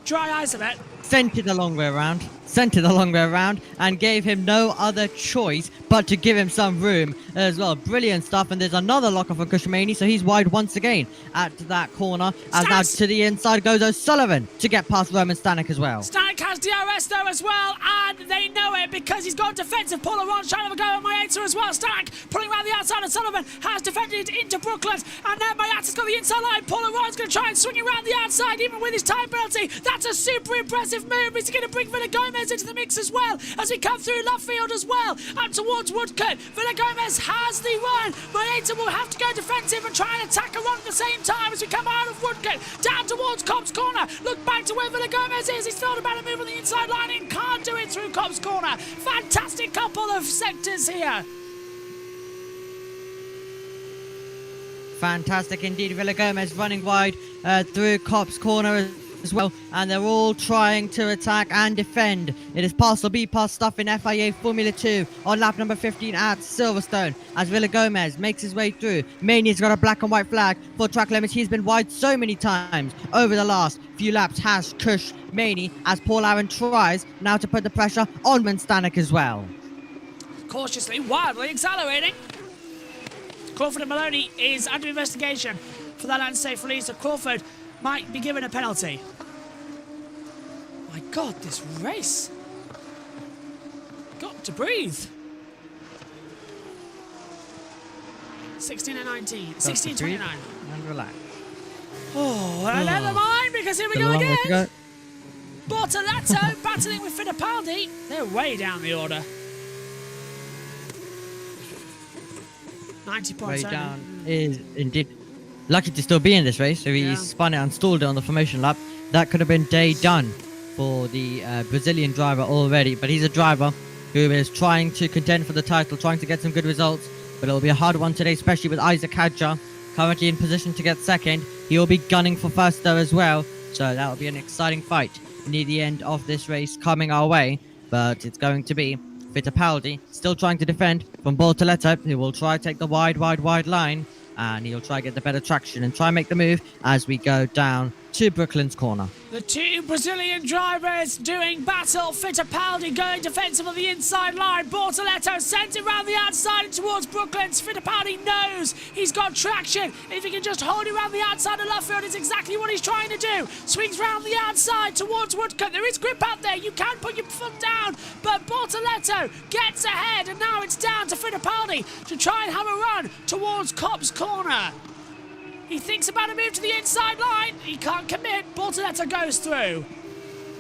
Dry eyes of it. Sent it the long way around, and gave him no other choice but to give him some room as well. Brilliant stuff, and there's another lock off of Kushmani, so he's wide once again at that corner. As now to the inside goes O'Sullivan to get past Roman Stanek as well. Stanek has DRS though as well, and they know it because he's got defensive. Paul Aron's trying to have a go at Maeta as well. Stanek pulling around the outside, and Sullivan has defended into Brooklands, and then Maeta's got the inside line. Paul Aron's going to try and swing around the outside even with his time penalty. That's a super impressive move. Is he going to bring Villa Gomez into the mix as well as we come through Lovefield as well up towards Woodcote? Villa Gomez has the run. Maeta will have to go defensive and try and attack Aron at the same time as we come out of Woodcote down towards Cobb's Corner. Look back to where Villa Gomez is. He's thought about a move on the inside line and can't do it through Cobb's Corner. Fantastic couple of sectors here. Fantastic indeed. Villa Gomez running wide through Cobb's Corner as well, and they're all trying to attack and defend. It is pass or be pass stuff in FIA Formula 2 on lap number 15 at Silverstone as Villa Gomez makes his way through. Mania's got a black and white flag for track limits. He's been wide so many times over the last few laps, has Kush Maney, as Paul Aaron tries now to put the pressure on Stanek as well. Cautiously, wildly accelerating. Crawford and Maloney is under investigation for that unsafe release, so Crawford might be given a penalty. My God, this race. Got to breathe. 16 and 19. 16 29. And relax. Oh, well, never mind, because here we go again. Bortoletto battling with Fittipaldi. They're way down the order. 90 points Way down is indeed lucky to still be in this race. So he spun it and stalled it on the formation lap. That could have been day done for the Brazilian driver already. But he's a driver who is trying to contend for the title, trying to get some good results but it'll be a hard one today, especially with Isaac Hadjar currently in position to get second. He will be gunning for first though as well, so that will be an exciting fight near the end of this race coming our way. But it's going to be Fittipaldi still trying to defend from Bortoleto, who will try to take the wide line, and he'll try to get the better traction and try and make the move as we go down to Brooklyn's corner. The two Brazilian drivers doing battle. Fittipaldi going defensive on the inside line. Bortoleto sends it round the outside and towards Brooklands. Fittipaldi knows he's got traction. If he can just hold it round the outside of Luffield, it's exactly what he's trying to do. Swings round the outside towards Woodcote. There is grip out there. You can put your foot down, but Bortoleto gets ahead, and now it's down to Fittipaldi to try and have a run towards Cop's corner. He thinks about a move to the inside line. He can't commit. Bortoleto goes through.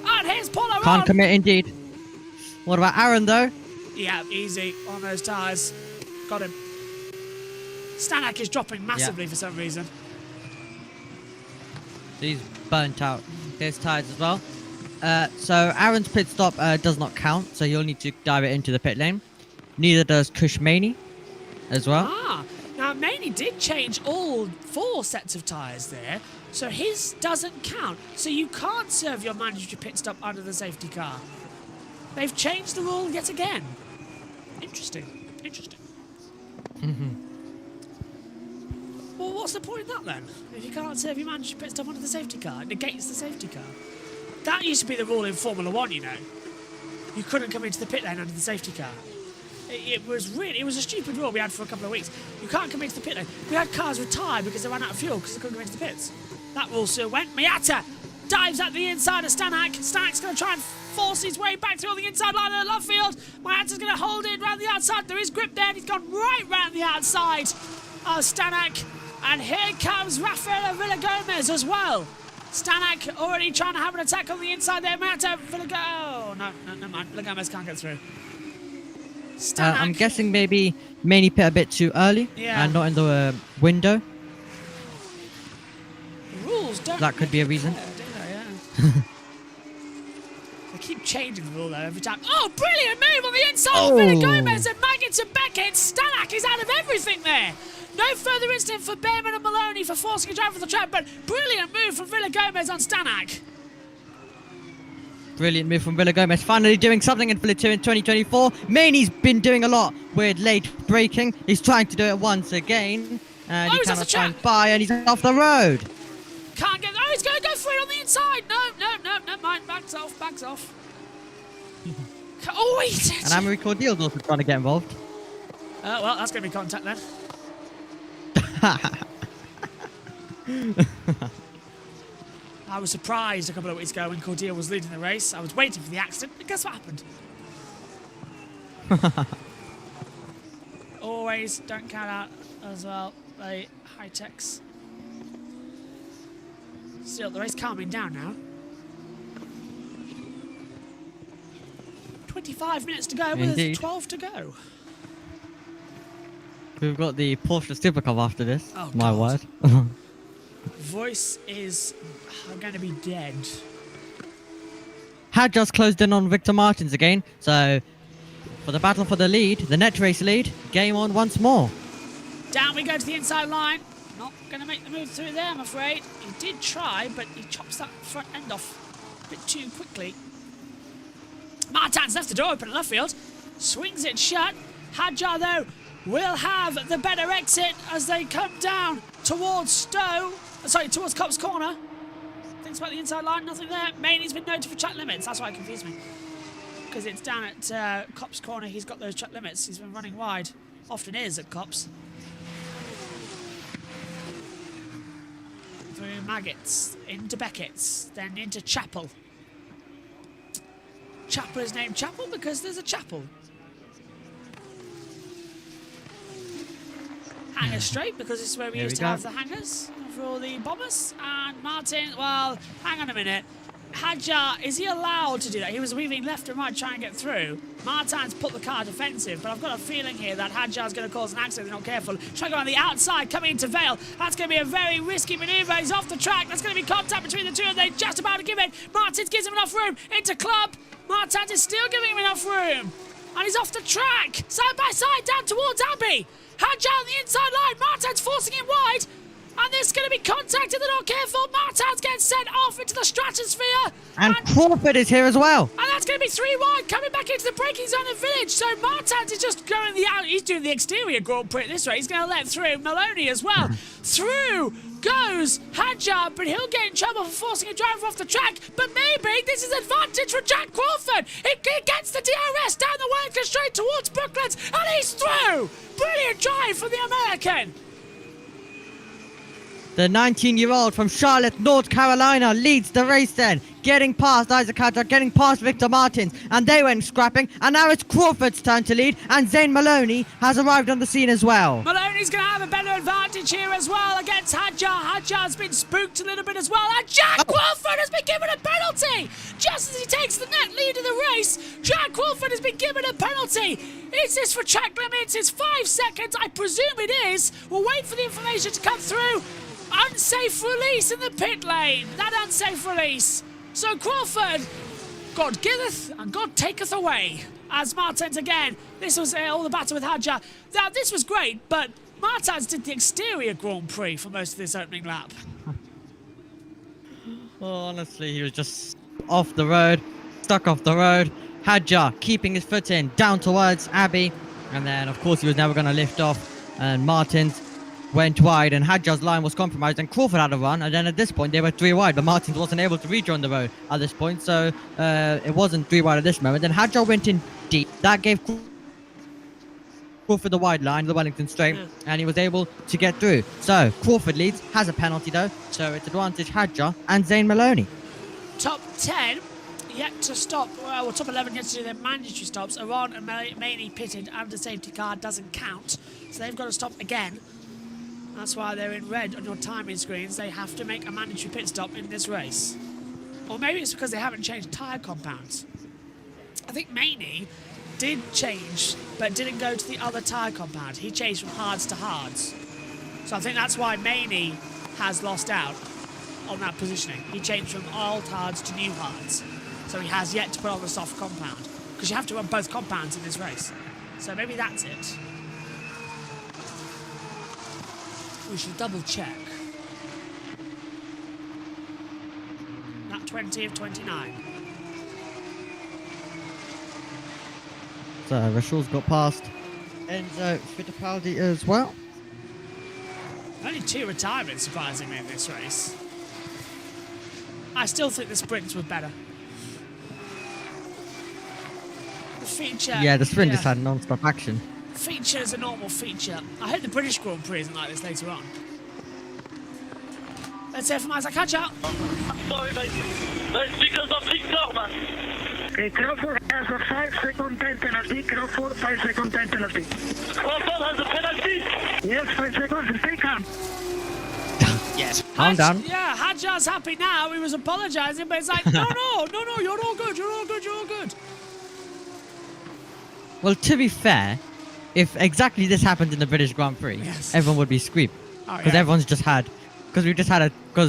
And here's Paulo. Can't commit indeed. What about Aaron though? Yeah, easy on those tyres. Got him. Stanek is dropping massively for some reason. He's burnt out his tyres as well. So Aaron's pit stop does not count, so you'll need to dive it into the pit lane. Neither does Kush Maney as well. Now Maney did change all 4 sets of tyres there, so his doesn't count. So you can't serve your mandatory pit stop under the safety car. They've changed the rule yet again. Interesting. Well, what's the point of that then? If you can't serve your mandatory pit stop under the safety car, it negates the safety car. That used to be the rule in Formula 1, you know. You couldn't come into the pit lane under the safety car. It was a stupid rule we had for a couple of weeks. You can't come into the pit lane. We had cars retired because they ran out of fuel because they couldn't come into the pits. That rule still went. Miata dives at the inside of Stanek. Stanek's going to try and force his way back through on the inside line of the Luffield. Miata's going to hold it round the outside. There is grip there, and he's gone right round the outside of Stanek. And here comes Rafael Villagomez as well. Stanek already trying to have an attack on the inside there. Miata, oh, no, never mind. Villagomez can't get through. I'm guessing maybe Maney pit a bit too early and not in the window. The rules don't. That could be a reason. Yeah. They keep changing the rule though every time. Oh, brilliant move on the inside of Villagomez and Maggett and Beckett. Stanek is out of everything there. No further incident for Behrman and Maloney for forcing a drive off the track, but brilliant move from Villagomez on Stanek. Brilliant move from Villagomez, finally doing something in Formula 2 in 2024. Maney's been doing a lot with late braking. He's trying to do it once again. And he cannot find by, and he's off the road. Can't get... Oh, he's going to go for it on the inside. No, never mind. Backs off. Oh, he did. And Amory Cordial's also trying to get involved. Well, that's going to be contact then. I was surprised a couple of weeks ago when Cordial was leading the race. I was waiting for the accident, and guess what happened? Always don't count out as well the high techs. Still, the race calming down now. 25 minutes to go with 12 to go. We've got the Porsche Supercar after this. Oh, my God. word. Voice is going to be dead. Had just closed in on Victor Martins again, so for the battle for the lead, the net race lead, game on once more. Down we go to the inside line. Not going to make the move through there, I'm afraid. He did try, but he chops that front end off a bit too quickly. Martins left the door open at Luffield. Swings it shut. Hadjar, though, will have the better exit as they come down towards towards Cop's corner. Thinks about the inside line, nothing there. Maney's been noted for track limits. That's why it confused me. Because it's down at Cop's corner, he's got those track limits. He's been running wide. Often is at Cop's. Through Maggots, into Beckett's, then into Chapel. Chapel is named Chapel because there's a chapel. Hanger straight because this is where we used to have the hangers for all the bombers. And Martin, well, hang on a minute. Hadjar, is he allowed to do that? He was weaving left and right trying to get through. Martin's put the car defensive, but I've got a feeling here that Hadjar's going to cause an accident if they're not careful. Trying to go on the outside, coming into Vale. That's going to be a very risky manoeuvre. He's off the track. That's going to be contact between the two, and they're just about to give it. Martins gives him enough room. Into Club. Martins is still giving him enough room. And he's off the track. Side by side, down towards Abbey. Hadjar on the inside line. Martin's forcing him wide. And there's going to be contact if they're not careful. Martin's getting sent off into the stratosphere. And Crawford is here as well. And that's going to be 3 wide, coming back into the braking zone of Village. So Martins is just going he's doing the exterior Grand Prix this way. He's going to let through Maloney as well. Through goes Hadjar, but he'll get in trouble for forcing a driver off the track. But maybe this is advantage for Jack Crawford. He gets the DRS down the Wellington straight towards Brooklands, and he's through. Brilliant drive from the American. The 19-year-old from Charlotte, North Carolina leads the race then, getting past Isaac Hadjar, getting past Victor Martins, and they went scrapping, and now it's Crawford's turn to lead, and Zane Maloney has arrived on the scene as well. Maloney's going to have a better advantage here as well against Hadjar. Hadjar's been spooked a little bit as well, and Jack Crawford has been given a penalty! Just as he takes the net lead of the race, Jack Crawford has been given a penalty! Is this for track limits? It's 5 seconds, I presume it is. We'll wait for the information to come through. Unsafe release in the pit lane. That unsafe release. So Crawford, God giveth and God taketh away. As Martins again. This was all the battle with Hadjar. Now this was great, but Martins did the exterior Grand Prix for most of this opening lap. Well, honestly, he was just off the road, stuck off the road. Hadjar keeping his foot in, down towards Abbey. And then, of course, he was never going to lift off. And Martins went wide, and Hadjar's line was compromised, and Crawford had a run, and then at this point they were 3 wide, but Martins wasn't able to rejoin the road at this point, so it wasn't 3 wide at this moment. Then Hadjar went in deep. That gave Crawford the wide line, the Wellington straight, and he was able to get through. So Crawford leads, has a penalty though, so it's advantage Hadjar and Zane Maloney. Top 10 yet to stop, well, top 11 yet to do their mandatory stops. Iran and Maney pitted under safety car doesn't count, so they've got to stop again. That's why they're in red on your timing screens. They have to make a mandatory pit stop in this race. Or maybe it's because they haven't changed tyre compounds. I think Maney did change, but didn't go to the other tyre compound. He changed from hards to hards. So I think that's why Maney has lost out on that positioning. He changed from old hards to new hards. So he has yet to put on the soft compound. Because you have to run both compounds in this race. So maybe that's it. We should double check. That 20 of 29. So Rashal's got past Enzo Fittipaldi as well. Only 2 retirements, surprisingly, in this race. I still think the sprints were better. The feature... Yeah, the sprint just had non-stop action. Feature is a normal feature. I hope the British Grand Prix isn't like this later on. Let's hear from Isaac Hadjar. Sorry, mate. It's because of Victor, man. Okay, Crawford has a 5-second time penalty. Crawford, 5-second time penalty. Crawford has a penalty? Yes, 5 seconds. Stay calm. Yes. Calm down. Yeah, Hadjar's happy now. He was apologising, but it's like, no, you're all good, you're all good, you're all good. Well, to be fair, if exactly this happened in the British Grand Prix, everyone would be screaming. Because everyone's just had... Because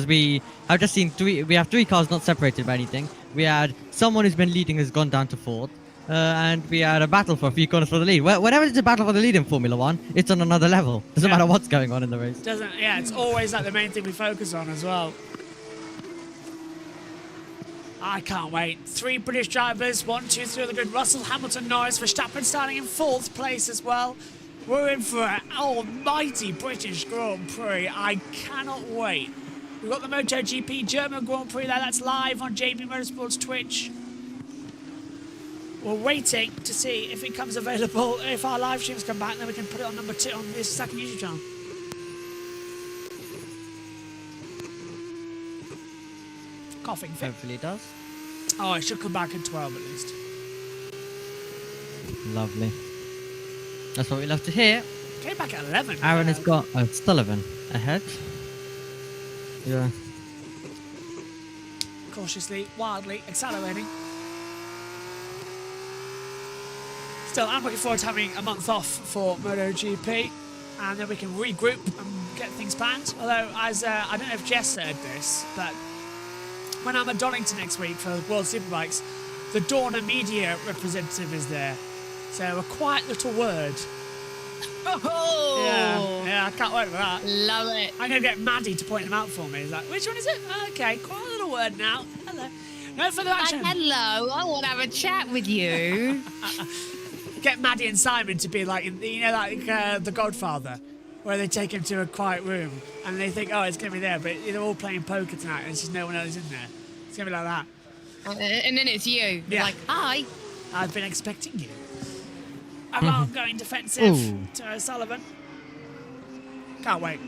we have just seen we have 3 cars not separated by anything. We had someone who's been leading has gone down to 4th. And we had a battle for a few corners for the lead. Whenever it's a battle for the lead in Formula 1, it's on another level. Doesn't matter what's going on in the race. It's always like the main thing we focus on as well. I can't wait. 3 British drivers, 1, 2, 3 on the grid. Russell, Hamilton, Norris, Verstappen starting in 4th place as well. We're in for an almighty British Grand Prix. I cannot wait. We've got the MotoGP German Grand Prix there. That's live on JBMotorsports Twitch. We're waiting to see if it comes available. If our live streams come back, then we can put it on number 2 on this second YouTube channel. Coughing fit. Hopefully it does. Oh, it should come back in 12 at least. Lovely. That's what we love to hear. Came back at 11. Aaron has got Sullivan ahead. Yeah. Cautiously, wildly, accelerating. Still, I'm looking forward to having a month off for MotoGP. And then we can regroup and get things planned. Although, as I don't know if Jess heard this, but when I'm at Donington next week for World Superbikes, the Dorna media representative is there. So a quiet little word Oh, Yeah, I can't wait for that. love it. I'm going to get Maddie to point them out for me. He's like, which one is it? Okay, quite a little word now. Hello. No further action. Hello, I want to have a chat with you. Get Maddie and Simon to be like, like The Godfather, where they take him to a quiet room and they think, oh, it's going to be there, but they're all playing poker tonight and there's just no one else in there. It's going to be like that. And then it's you. Yeah. Like, hi. I've been expecting you. I'm going defensive Ooh. to O'Sullivan. Can't wait.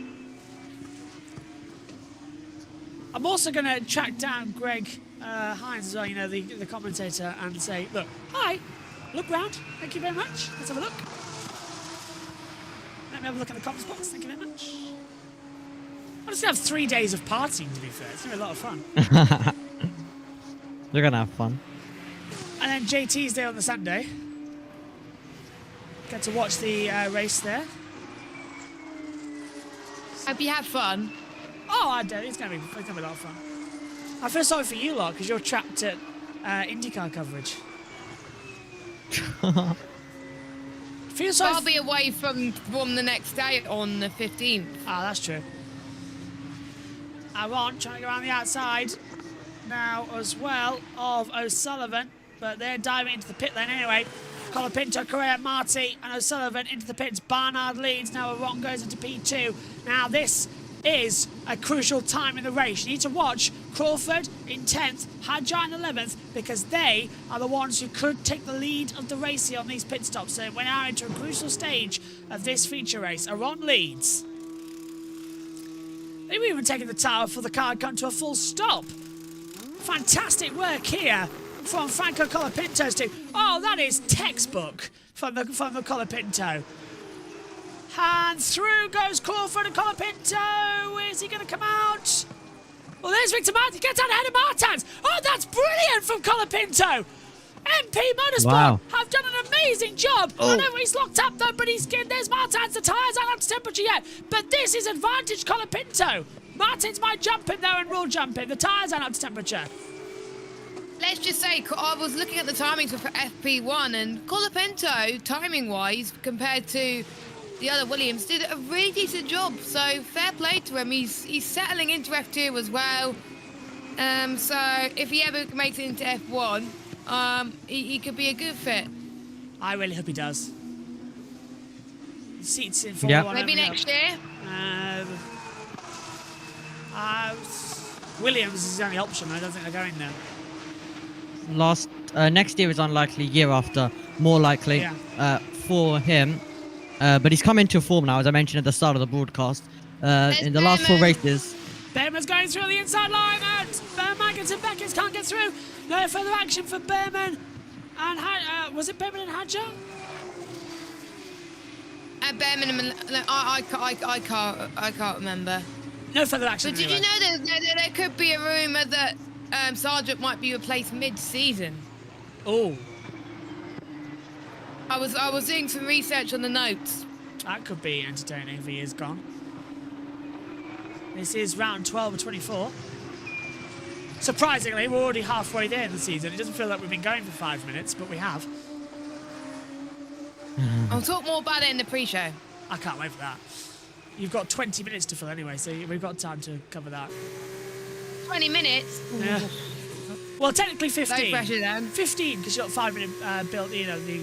I'm also going to track down Greg Hines as well, the commentator, and say, look, hi, look round. Thank you very much. Let's have a look. Let me have a look at the comments box. Thank you very much. I'm just going to have 3 days of partying, to be fair. It's going to be a lot of fun. You're gonna have fun. And then JT's Day on the Sunday. Get to watch the race there. Hope you have fun. Oh, I do. It's gonna be a lot of fun. I feel sorry for you lot because you're trapped at IndyCar coverage. Feel sorry. I'll be away from the next day on the 15th. Ah, that's true. I'm on trying to go around the outside now as well of O'Sullivan, but they're diving into the pit lane anyway. Colapinto, Correa, Marti, and O'Sullivan into the pits. Barnard leads. Now Aron goes into P2. Now this is a crucial time in the race. You need to watch Crawford in 10th, Hadjar in 11th, because they are the ones who could take the lead of the race here on these pit stops. So we're now into a crucial stage of this feature race. Aron leads. They've even taken the tower for the car to come to a full stop. Fantastic work here from Franco Colapinto's team. Oh, that is textbook from the Colapinto. And through goes Crawford and Colapinto. Is he going to come out? Well, there's Victor Martin. Gets out ahead of Martins. Oh, that's brilliant from Colapinto. MP Motorsport Wow. have done an amazing job. I know he's locked up though, but there's Martins. The tyres aren't up to temperature yet. But this is advantage Colapinto. Martins might jump him there and will jump him. The tyres aren't up to temperature. Let's just say, I was looking at the timings for FP1, and Colapinto, timing-wise, compared to the other Williams, did a really decent job. So fair play to him. He's settling into F2 as well. So if he ever makes it into F1, he could be a good fit. I really hope he does. Seats in Formula 1. Maybe next year. Williams is his only option. I don't think they're going there. Next year is unlikely. Year after, more likely for him. But he's come into form now, as I mentioned at the start of the broadcast. In the last 4 races. Behrman's going through the inside line, and Maggins and Beckett can't get through. No further action for Behrman. And was it Behrman and Hadjar? Behrman, I can't remember. No further action. But did you know that there could be a rumour that Sargent might be replaced mid-season? Oh. I was doing some research on the notes. That could be entertaining if he is gone. This is round 12 of 24. Surprisingly, we're already halfway there in the season. It doesn't feel like we've been going for 5 minutes, but we have. I'll talk more about it in the pre-show. I can't wait for that. You've got 20 minutes to fill anyway, so we've got time to cover that. 20 minutes? Yeah. Well, technically 15. No pressure then. 15, because you've got 5 minute built, the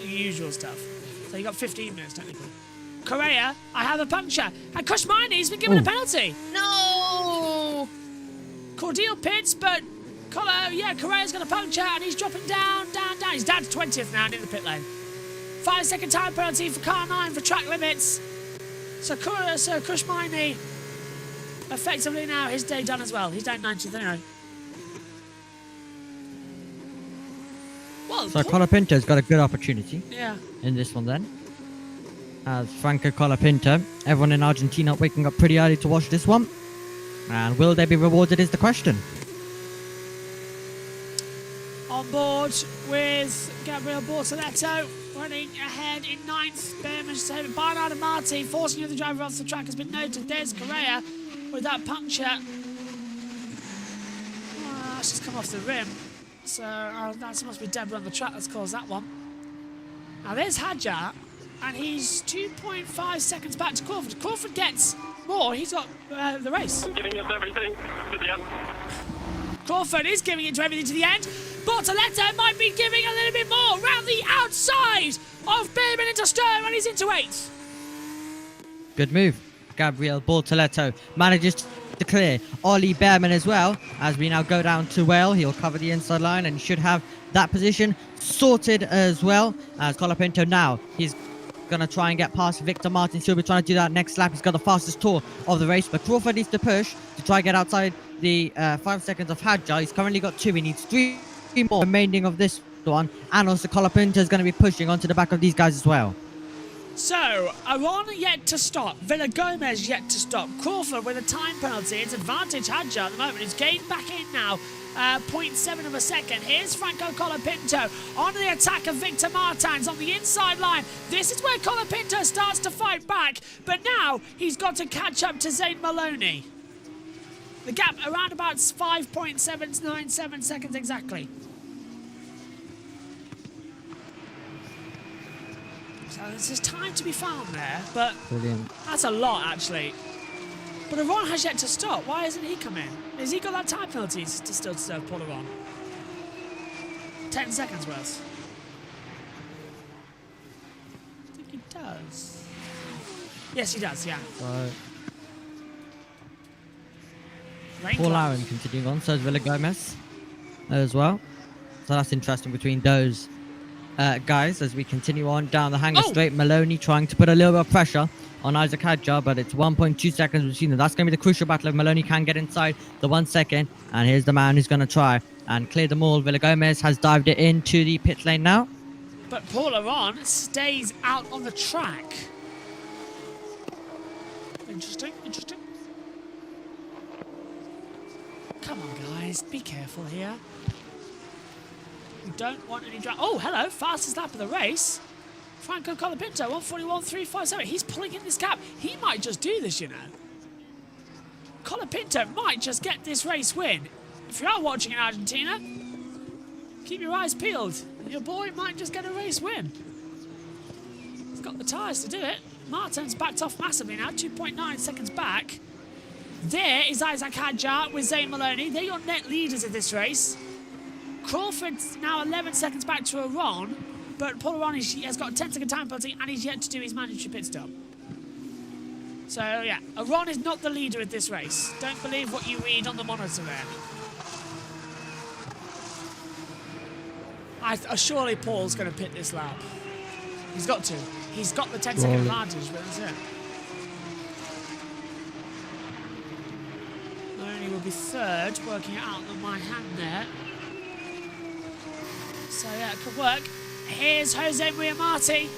usual stuff. So you got 15 minutes technically. Correa, I have a puncture. And Kushmani's been given a penalty. No! Cordial pits, but Correa's going to puncture, and he's dropping down. He's down to 20th now and in the pit lane. 5-second time penalty for car 9 for track limits. So Kushmani, effectively now his day done as well. He's down 90th anyway. Well, So Colapinto's got a good opportunity yeah. in this one then. As Franco Colapinto, everyone in Argentina waking up pretty early to watch this one. And will they be rewarded is the question. On board with Gabriel Bortoletto, running ahead in 9th. Behrman's saving Barnard and Marti, forcing the other driver off the track has been noted. There's Correa with that puncture. That's just come off the rim. So that must be Deborah on the track that's caused that one. Now there's Hadjar, And he's 2.5 seconds back to Crawford. Crawford gets more. He's got the race. Giving us everything to the end. Crawford is giving it to everything to the end. Bortoletto might be giving a little bit more round the outside of Behrman into Stone, and he's into 8th. Good move. Gabriel Bortoletto manages to clear Ollie Behrman as well. As we now go down to Whale, he'll cover the inside line and should have that position sorted as well. As Colapinto now, he's going to try and get past Victor Martins. He'll be trying to do that next lap. He's got the fastest tour of the race, but Crawford needs to push to try and get outside the 5 seconds of Hadjar. He's currently got 2. He needs 3 more remaining of this one. And also Colapinto is going to be pushing onto the back of these guys as well. So, Aron yet to stop. Villa Gomez yet to stop. Crawford with a time penalty. It's advantage Hadjar at the moment. He's gained back in now. 0.7 of a second. Here's Franco Colapinto on the attack of Victor Martins on the inside line. This is where Colapinto starts to fight back, but now he's got to catch up to Zane Maloney. The gap around about 5.797 seconds exactly. So there's time to be found there, but Brilliant. that's a lot actually. But Aron has yet to stop. Why hasn't he come in? Has he got that time penalty to still serve Paul Aron? 10 seconds worth. I think he does. Yes, he does, yeah. So, Rain Paul clouds. Aaron continuing on, so is Villa Gomez as well. So that's interesting between those guys as we continue on down the hanger straight. Maloney trying to put a little bit of pressure on Isaac Hadjar, but it's 1.2 seconds between them. That's going to be the crucial battle if Maloney can get inside the 1 second. And here's the man who's going to try and clear them all. Villa Gomez has dived it into the pit lane now. But Paul Aron stays out on the track. Interesting, interesting. Come on, guys, be careful here. We don't want any drag. Oh, hello, fastest lap of the race. Franco Colapinto, 141.357. He's pulling in this gap. He might just do this, you know. Colapinto might just get this race win. If you are watching in Argentina, keep your eyes peeled. Your boy might just get a race win. He's got the tyres to do it. Martin's backed off massively now, 2.9 seconds back. There is Isaac Hadjar with Zane Maloney. They're your net leaders of this race. Crawford's now 11 seconds back to Aron, but Paul Aron has got a 10-second time penalty and he's yet to do his mandatory pit stop. So, yeah, Aron is not the leader of this race. Don't believe what you read on the monitor there. Surely Paul's going to pit this lap. He's got to. He's got the 10-second advantage, but that's it. Maloney will be third, working it out on my hand there. So yeah, it could work. Here's Jose Maria Marti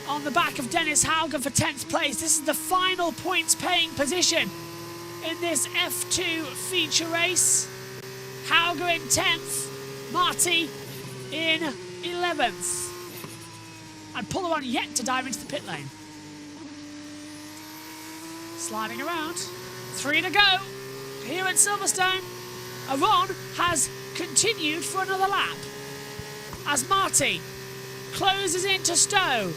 on the back of Dennis Hauger for 10th place. This is the final points paying position in this F2 feature race. Hauger in 10th, Marti in 11th. And Paul Aron yet to dive into the pit lane. Sliding around. 3 to go here at Silverstone. Aron has continued for another lap as Marti closes into Stowe.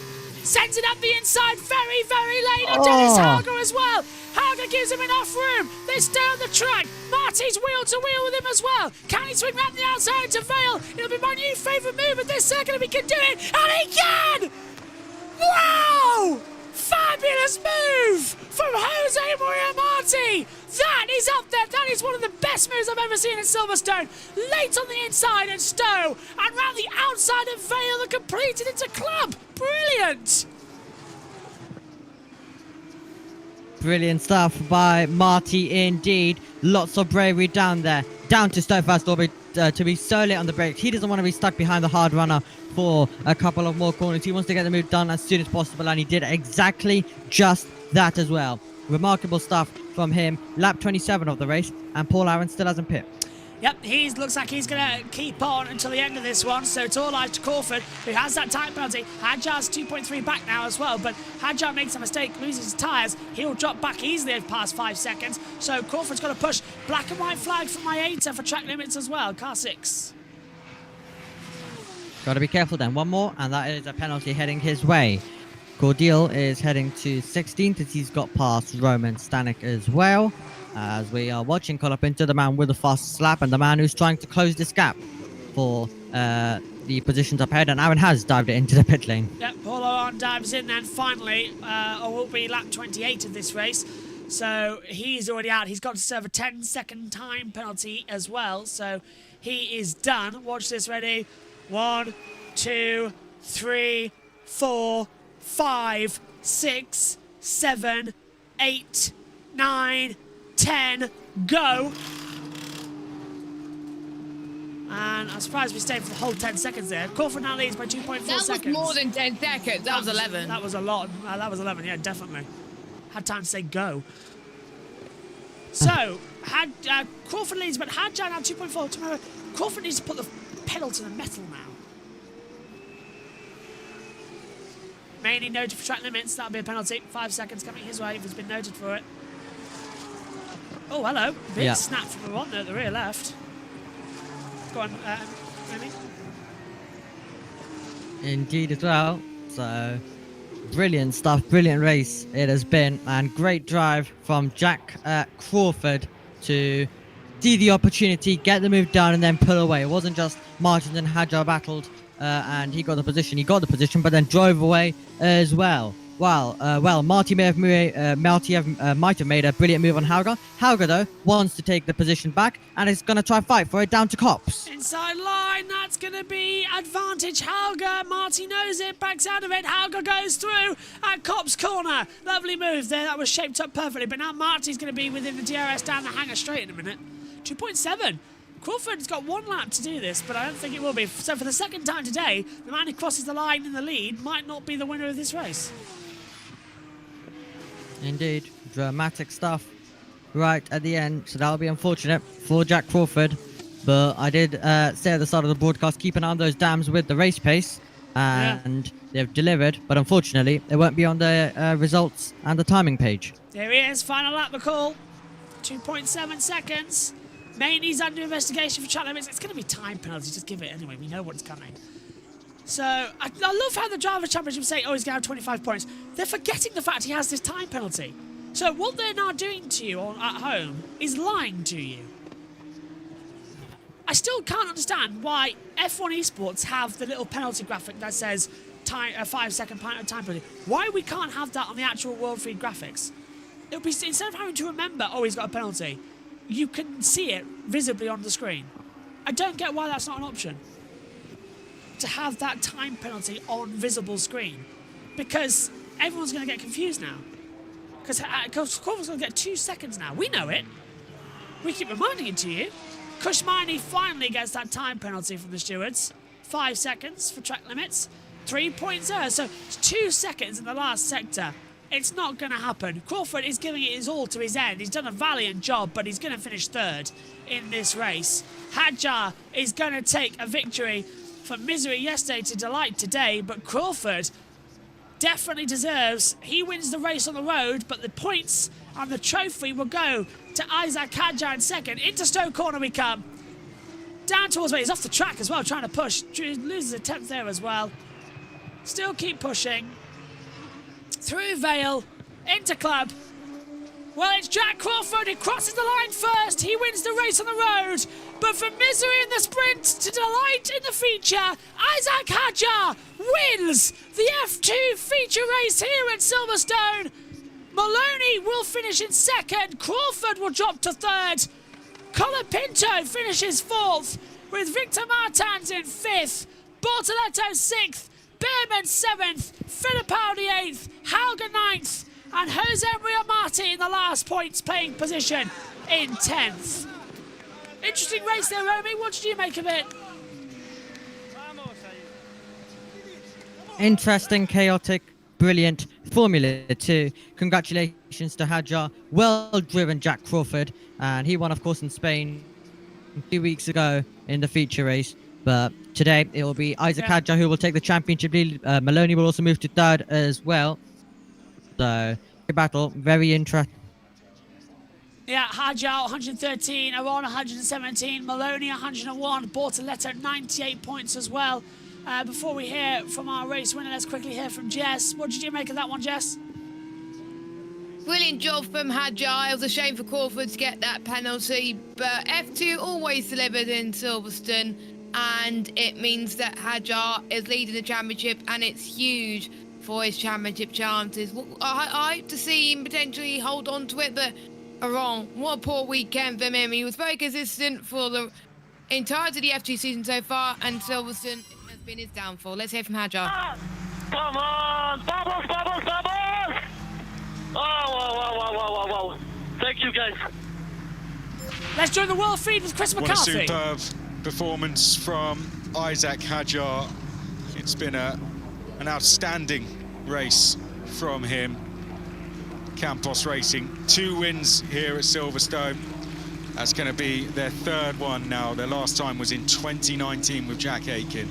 Sends it up the inside very, very late on Dennis Hauger as well. Hauger gives him enough room. They stay on the track. Marti's wheel to wheel with him as well. Can he swing round the outside to Vale? It'll be my new favourite move at this circuit if he can do it. And he can! Wow! Fabulous move from Jose Maria Marti. That is up there. That is one of the best moves I've ever seen at Silverstone. Late on the inside and Stowe, and round the outside of Vale and completed into club. Brilliant. Brilliant stuff by Marti indeed. Lots of bravery down there. Down to Stowe first to be so late on the brakes. He doesn't want to be stuck behind the hard runner for a couple of more corners. He wants to get the move done as soon as possible, and he did exactly just that as well. Remarkable stuff from him. Lap 27 of the race, and Paul Aaron still hasn't pit. Yep, he looks like he's going to keep on until the end of this one, so it's all eyes to Crawford, who has that time penalty. Hadjar's 2.3 back now as well, but Hadjar makes a mistake, loses his tyres. He'll drop back easily past 5 seconds, so Crawford's got to push. Black and white flag from Maeta for track limits as well, car 6. Got to be careful then. One more, and that is a penalty heading his way. Cordial is heading to 16th as he's got past Roman Stanek as well. As we are watching Colapinto, the man with the fast slap and the man who's trying to close this gap for the positions up ahead. And Aaron has dived it into the pit lane. Yep, Paulo on dives in then finally, or will be lap 28 of this race. So he's already out. He's got to serve a 10-second time penalty as well. So he is done. Watch this, ready? 1, 2, 3, 4, 5, 6, 7, 8, 9, 10, go. And I'm surprised we stayed for the whole 10 seconds there. Crawford now leads by 2.4 seconds. That was more than 10 seconds. That was 11. That was a lot. That was 11, yeah, definitely. Had time to say go. So, Crawford leads, but Hadjar now 2.4. Tomorrow, Crawford needs to put the pedal to the metal now. Mainly noted for track limits. That'll be a penalty. 5 seconds coming his way if he's been noted for it. Oh, hello. Big snap from the one there at the rear left. Go on, Remy. Indeed as well. So, brilliant stuff, brilliant race it has been, and great drive from Jack Crawford to see the opportunity, get the move done, and then pull away. It wasn't just Martin and Hadjar battled and he got the position. He got the position, but then drove away as well. Well, Marty might have made a brilliant move on Hauger. Hauger, though, wants to take the position back and is going to try fight for it down to Kops. Inside line, that's going to be advantage Hauger. Marty knows it, backs out of it. Hauger goes through at Kops' corner. Lovely move there. That was shaped up perfectly. But now Marty's going to be within the DRS down the hanger straight in a minute. 2.7. Crawford's got 1 lap to do this, but I don't think it will be. So for the second time today, the man who crosses the line in the lead might not be the winner of this race. Indeed, dramatic stuff right at the end, so that'll be unfortunate for Jack Crawford. But I did say at the start of the broadcast, keep an eye on those dams with the race pace, and they've delivered, but unfortunately, they won't be on the results and the timing page. There he is, final lap recall. 2.7 seconds. Mainey's under investigation for track limits. It's going to be time penalty, just give it anyway, we know what's coming. So, I love how the Driver Championship say, oh, he's going to have 25 points. They're forgetting the fact he has this time penalty. So what they're now doing to you at home is lying to you. I still can't understand why F1 Esports have the little penalty graphic that says 5-second time penalty. Why we can't have that on the actual world feed graphics? It would be, instead of having to remember, oh, he's got a penalty, you can see it visibly on the screen. I don't get why that's not an option. To have that time penalty on visible screen, because everyone's going to get confused now. Because Crawford's going to get 2 seconds now. We know it. We keep reminding it to you. Kushmani finally gets that time penalty from the stewards. 5 seconds for track limits. 3.0. So it's 2 seconds in the last sector. It's not going to happen. Crawford is giving it his all to his end. He's done a valiant job, but he's going to finish third in this race. Hadjar is going to take a victory from misery yesterday to delight today, but Crawford definitely deserves. He wins the race on the road, but the points and the trophy will go to Isaac Hadjar in second. Into Stowe corner we come. Down towards where he's off the track as well, trying to push. Loses a 10th there as well. Still keep pushing. Through Vale, into Club. Well, it's Jack Crawford who crosses the line first. He wins the race on the road. But from misery in the sprint to delight in the feature, Isaac Hadjar wins the F2 feature race here at Silverstone. Maloney will finish in second. Crawford will drop to third. Colapinto finishes fourth, with Victor Martins in fifth. Bortoletto sixth. Behrman 7th, Fittipaldi 8th, Hauger 9th, and Jose Maria Marti in the last points playing position in 10th. Interesting race there, Romy. What did you make of it? Interesting, chaotic, brilliant Formula 2. Congratulations to Hadjar. Well driven Jack Crawford, and he won, of course, in Spain 2 weeks ago in the feature race. But today it will be Isaac Hadjar who will take the championship lead. Maloney will also move to third as well. So, battle, very interesting. Yeah, Hadjar 113, Aron 117, Maloney 101, Bortoletto 98 points as well. Before we hear from our race winner, let's quickly hear from Jess. What did you make of that one, Jess? Brilliant job from Hadjar. It was a shame for Crawford to get that penalty, but F2 always delivered in Silverstone, and it means that Hadjar is leading the championship, and it's huge for his championship chances. I hope to see him potentially hold on to it, but wrong. What a poor weekend for him. He was very consistent for the entirety of the F2 season so far, and Silverstone has been his downfall. Let's hear from Hadjar. Come on! Bubbles! Oh, wow. Thank you, guys. Let's join the world feed with Chris What McCarthy. a superb performance from Isaac Hadjar. It's been an outstanding race from him. Campos Racing, 2 wins here at Silverstone. That's going to be their 3rd one now. Their last time was in 2019 with Jack Aitken.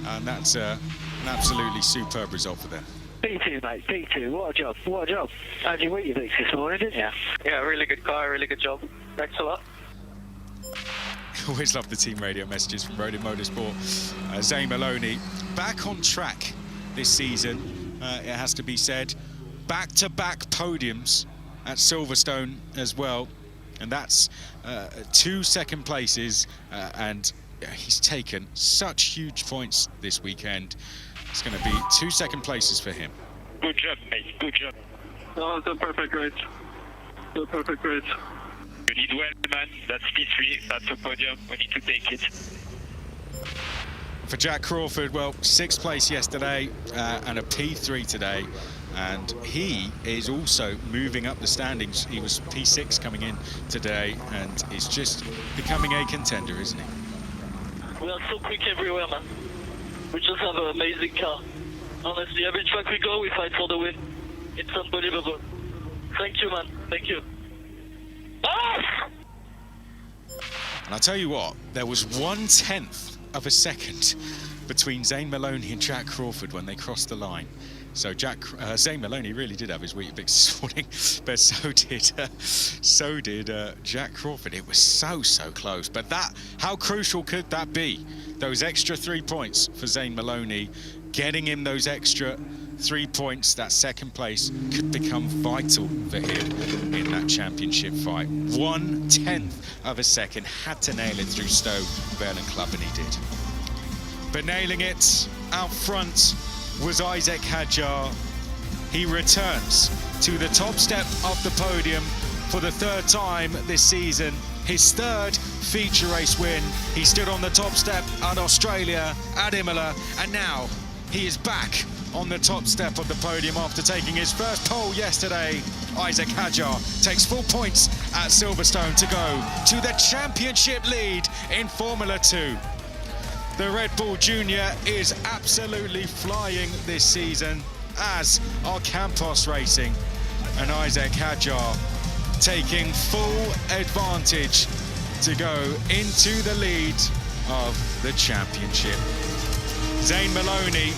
And that's an absolutely superb result for them. P2, mate, P2. What a job. How'd you wheat your boots this morning, didn't you? Yeah, really good car, really good job. Thanks a lot. Always love the team radio messages from Rodin Motorsport. Zane Maloney back on track this season, it has to be said. Back-to-back podiums at Silverstone as well. And that's 2 second places, and he's taken such huge points this weekend. It's going to be 2 second places for him. Good job, mate. Good job. Oh, the perfect race. You did well, man. That's P3. That's a podium. We need to take it. For Jack Crawford, well, 6th place yesterday and a P3 today. And he is also moving up the standings. He was P6 coming in today and is just becoming a contender, isn't he? We are so quick everywhere, man. We just have an amazing car. Honestly, every track we go, we fight for the win. It's unbelievable. Thank you, man. Thank you. Ah! And I'll tell you what, there was 1/10 of a second between Zane Maloney and Jack Crawford when they crossed the line. So Zane Maloney really did have his Weetabix this morning, but so did Jack Crawford. It was so close. But how crucial could that be? Those extra 3 points for Zane Maloney, getting him those extra 3 points, that 2nd place could become vital for him in that championship fight. 1/10 of a second, had to nail it through Stowe, Vale and Club, and he did. But nailing it out front was Isaac Hadjar. He returns to the top step of the podium for the 3rd time this season. His 3rd feature race win. He stood on the top step at Australia, at Imola, and now he is back on the top step of the podium after taking his first pole yesterday. Isaac Hadjar takes 4 points at Silverstone to go to the championship lead in Formula 2. The Red Bull Junior is absolutely flying this season, as are Campos Racing, and Isaac Hadjar taking full advantage to go into the lead of the championship. Zane Maloney,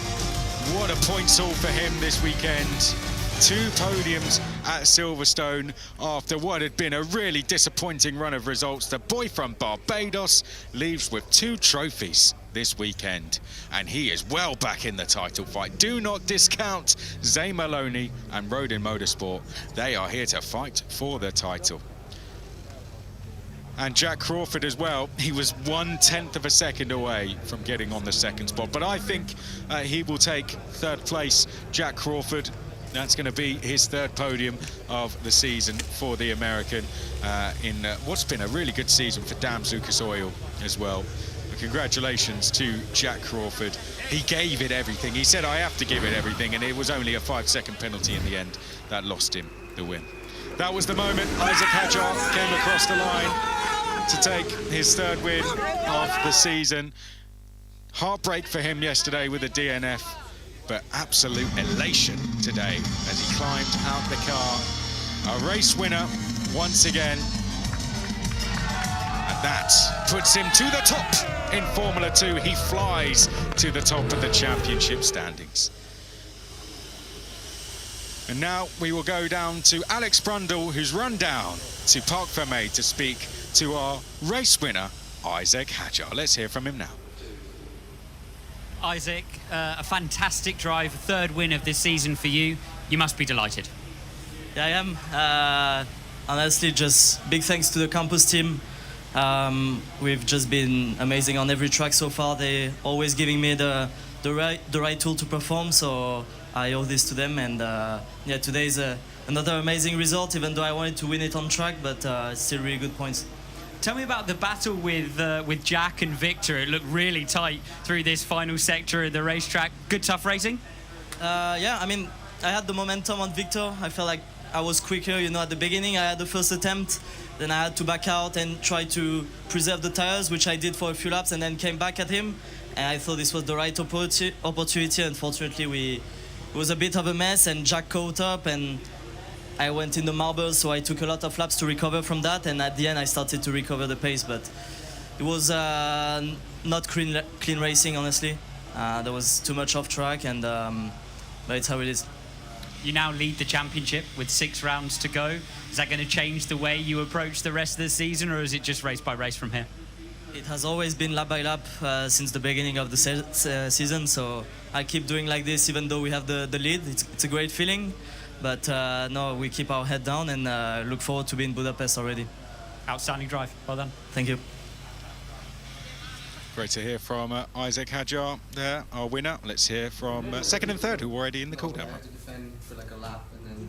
what a points haul for him this weekend. 2 podiums at Silverstone after what had been a really disappointing run of results. The boy from Barbados leaves with 2 trophies this weekend, and he is well back in the title fight. Do not discount Zane Maloney and Rodin Motorsport. They are here to fight for the title. And Jack Crawford as well, he was 1/10 of a second away from getting on the 2nd spot, but I think he will take 3rd place. Jack Crawford, that's going to be his 3rd podium of the season for the American in what's been a really good season for Dam Zucas Oil as well. But congratulations to Jack Crawford. He gave it everything. He said, I have to give it everything, and it was only a 5-second penalty in the end that lost him the win. That was the moment Isaac Hadjar came across the line to take his 3rd win of the season. Heartbreak for him yesterday with the DNF, but absolute elation today as he climbed out the car. A race winner once again. And that puts him to the top in Formula 2. He flies to the top of the championship standings. And now we will go down to Alex Brundle, who's run down to Parc Fermé to speak to our race winner, Isaac Hadjar. Let's hear from him now. Isaac, a fantastic drive, third win of this season for you. You must be delighted. Yeah, I am. Honestly, just big thanks to the campus team. We've just been amazing on every track so far. They always giving me the right tool to perform, so I owe this to them. And yeah, today is another amazing result, even though I wanted to win it on track, but still really good points. Tell me about the battle with Jack and Victor. It looked really tight through this final sector of the racetrack. Good, tough racing? Yeah, I mean, I had the momentum on Victor. I felt like I was quicker, you know, at the beginning. I had the first attempt, then I had to back out and try to preserve the tires, which I did for a few laps, and then came back at him. And I thought this was the right opportunity. Unfortunately, it was a bit of a mess, and Jack caught up, and I went in the marbles, so I took a lot of laps to recover from that, and at the end I started to recover the pace, but it was not clean racing, honestly. There was too much off track, and but it's how it is. You now lead the championship with 6 rounds to go. Is that going to change the way you approach the rest of the season, or is it just race by race from here? It has always been lap by lap since the beginning of the season, so I keep doing like this even though we have the lead. It's a great feeling. But no, we keep our head down and look forward to being in Budapest already. Outstanding drive. Well done. Thank you. Great to hear from Isaac Hadjar there, our winner. Let's hear from second and third, who were already in the cooldown. I had to defend for like a lap and then...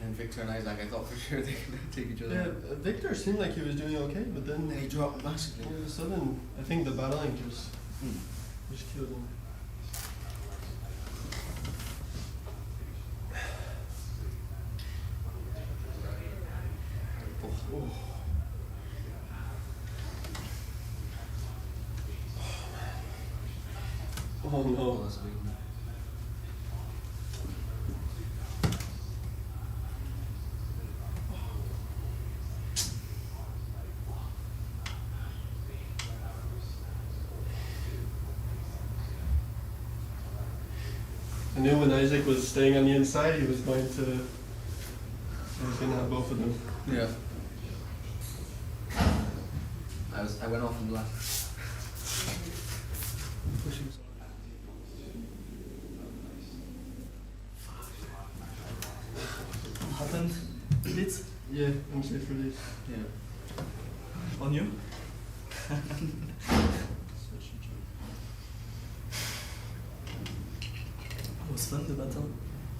And Victor and Isaac, I thought for sure they could take each other. Yeah, Victor seemed like he was doing okay, but then he dropped massively. All of a sudden, I think the battling just killed him. Oh. Oh no. I knew when Isaac was staying on the inside, he was going to have both of them. Yeah. I went off in the lap. Pushing. Happened bit? Yeah, I'm safe for this. Yeah. On you? It was fun, the battle.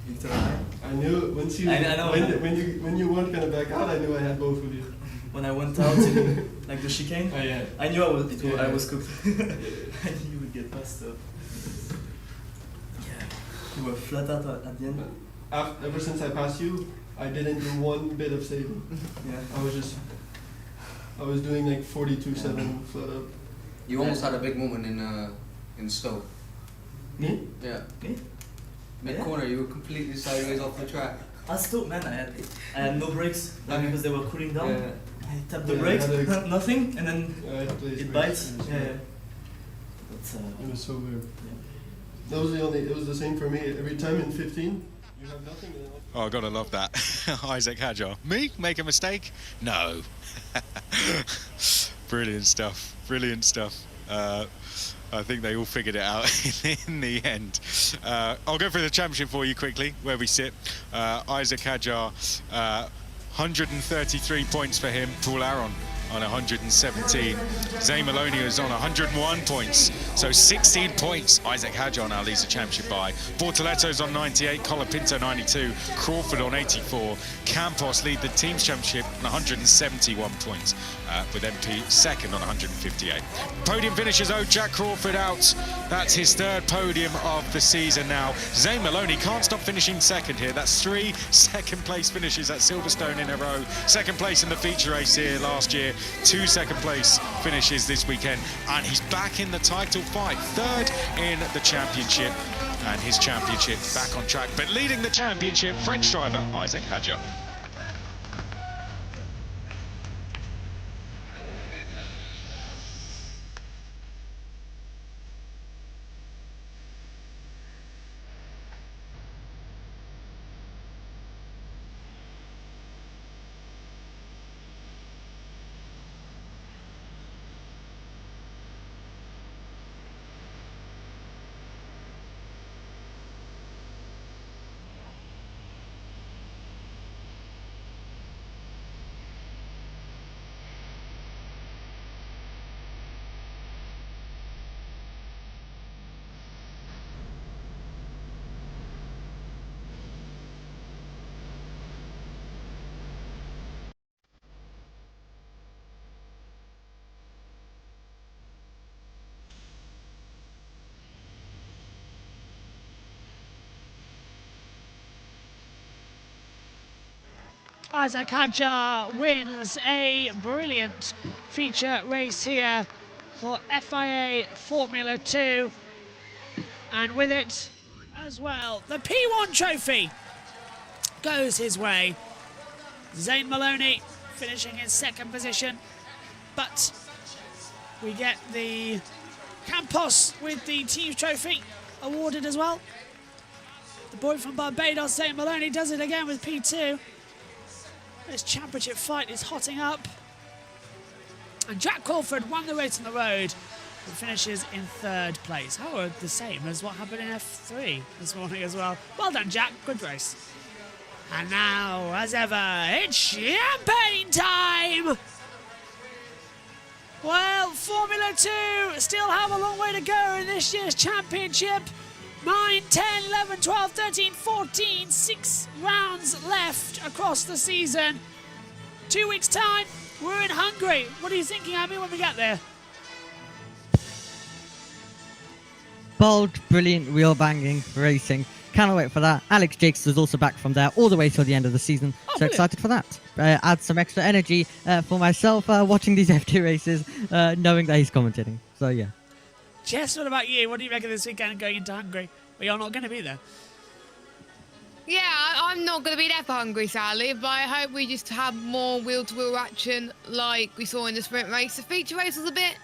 Victor and I knew once you I know. when you weren't gonna back out, I knew I had both of you. When I went out in like the chicane, Oh yeah. I knew I was cooked. I Yeah. knew you would get past. So. Yeah, you were flat out at the end. Ever since I passed you, I didn't do one bit of saving. Yeah. I was doing like 42.7 flat up. You almost had a big moment in Stoke. Me? Yeah. Me? Mid corner, you were completely sideways off the track. I still, man, I had no brakes because they were cooling down. Yeah. I tapped the Yeah, brakes, I had nothing, and then I had to place it brakes. bites. It was Yeah. weird. But, It was so weird. yeah. That was it was the same for me. Every time in 15, you have nothing. And then Oh, gotta love that. Isaac Hadjar. Me? Make a mistake? No. Brilliant stuff. Brilliant stuff. I think they all figured it out in the end. I'll go through the championship for you quickly, where we sit. Isaac Hadjar, 133 points for him. Paul Aron on 117. Zay Maloney is on 101 points. So 16 points Isaac Hadjar now leads the championship by. Bortoletto's on 98, Colapinto 92, Crawford on 84. Campos lead the team's championship on 171 points, with MP second on 158. Podium finishes, Jack Crawford out. That's his third podium of the season now. Zay Maloney can't stop finishing second here. That's 3 second place finishes at Silverstone in a row. Second place in the feature race here last year. 2 second place finishes this weekend, and he's back in the title fight. Third in the championship, and his championship back on track. But leading the championship, French driver Isaac Hadjar. Isaac Hadjar wins a brilliant feature race here for FIA Formula 2. And with it as well, the P1 trophy goes his way. Zane Maloney finishing in second position, but we get the Campos with the team trophy awarded as well. The boy from Barbados, Zane Maloney, does it again with P2. This championship fight is hotting up. And Jack Crawford won the race on the road and finishes in third place. How the same as what happened in F3 this morning as well. Well done, Jack. Good race. And now, as ever, it's champagne time! Well, Formula 2 still have a long way to go in this year's championship. 9, 10, 11, 12, 13, 14, 6 rounds left across the season. 2 weeks' time, we're in Hungary. What are you thinking, Abby, when we get there? Bold, brilliant, wheel-banging racing. Cannot wait for that. Alex Jakes is also back from there all the way till the end of the season. So brilliant. excited for that. Adds some extra energy for myself watching these F2 races, knowing that he's commentating. So, yeah. Jess, what about you? What do you reckon this weekend going into Hungary? Well, you're not going to be there. Yeah, I'm not going to be there for Hungary, sadly, but I hope we just have more wheel-to-wheel action like we saw in the sprint race. The feature race was a bit,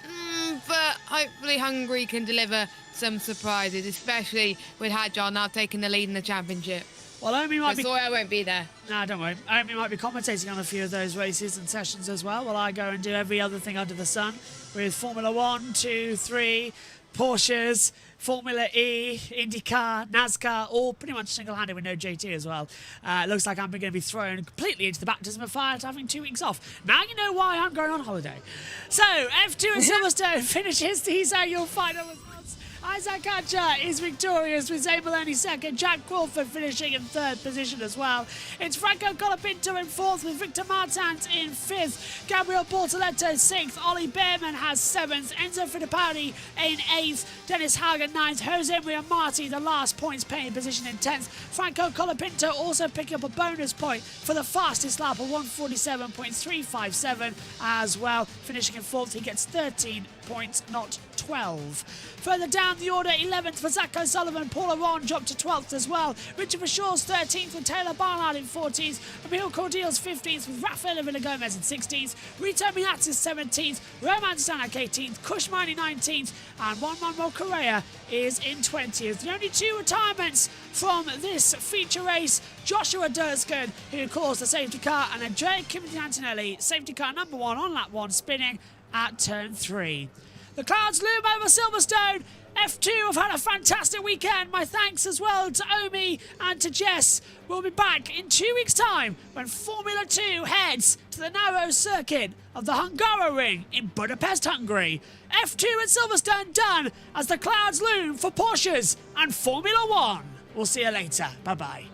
but hopefully Hungary can deliver some surprises, especially with Hadjar now taking the lead in the championship. Well, Omi might be... Sorry, I won't be there. No, don't worry. Omi might be commentating on a few of those races and sessions as well, while I go and do every other thing under the sun with Formula 1, 2, 3, Porsches, Formula E, IndyCar, NASCAR, all pretty much single-handed with no JT as well. Looks like I'm going to be thrown completely into the baptism of fire after having 2 weeks off. Now you know why I'm going on holiday. So, F2 at Silverstone finishes these annual final results. Isaac Hadjar is victorious with Zane Maloney second, Jack Crawford finishing in third position as well. It's Franco Colapinto in fourth with Victor Martins in fifth, Gabriel Bortoletto sixth, Ollie Behrman has seventh, Enzo Fittipaldi in eighth, Dennis Hagen ninth, Jose Maria Marti the last points paying position in 10th. Franco Colapinto also picking up a bonus point for the fastest lap of 147.357 as well. Finishing in fourth, he gets 13 points, not 12. Further down the order, 11th for Zach O'Sullivan, Paul Aron dropped to 12th as well. Richard Verschoor's 13th with Taylor Barnard in 14th. Emil Cordial's 15th with Rafael Villagomez in 16th. Rito Miaz's 17th. Roman Stanek 18th. Kush Miney 19th. And Juan Manuel Correa is in 20th. The only two retirements from this feature race, Joshua Durskin, who caused the safety car, and Andrea Kimothy Antonelli, safety car number 1 on lap 1, spinning at turn 3. The clouds loom over Silverstone. F2 have had a fantastic weekend. My thanks as well to Omi and to Jess. We'll be back in 2 weeks' time when Formula 2 heads to the narrow circuit of the Hungaroring in Budapest, Hungary. F2 at Silverstone done as the clouds loom for Porsches and Formula 1. We'll see you later. Bye-bye.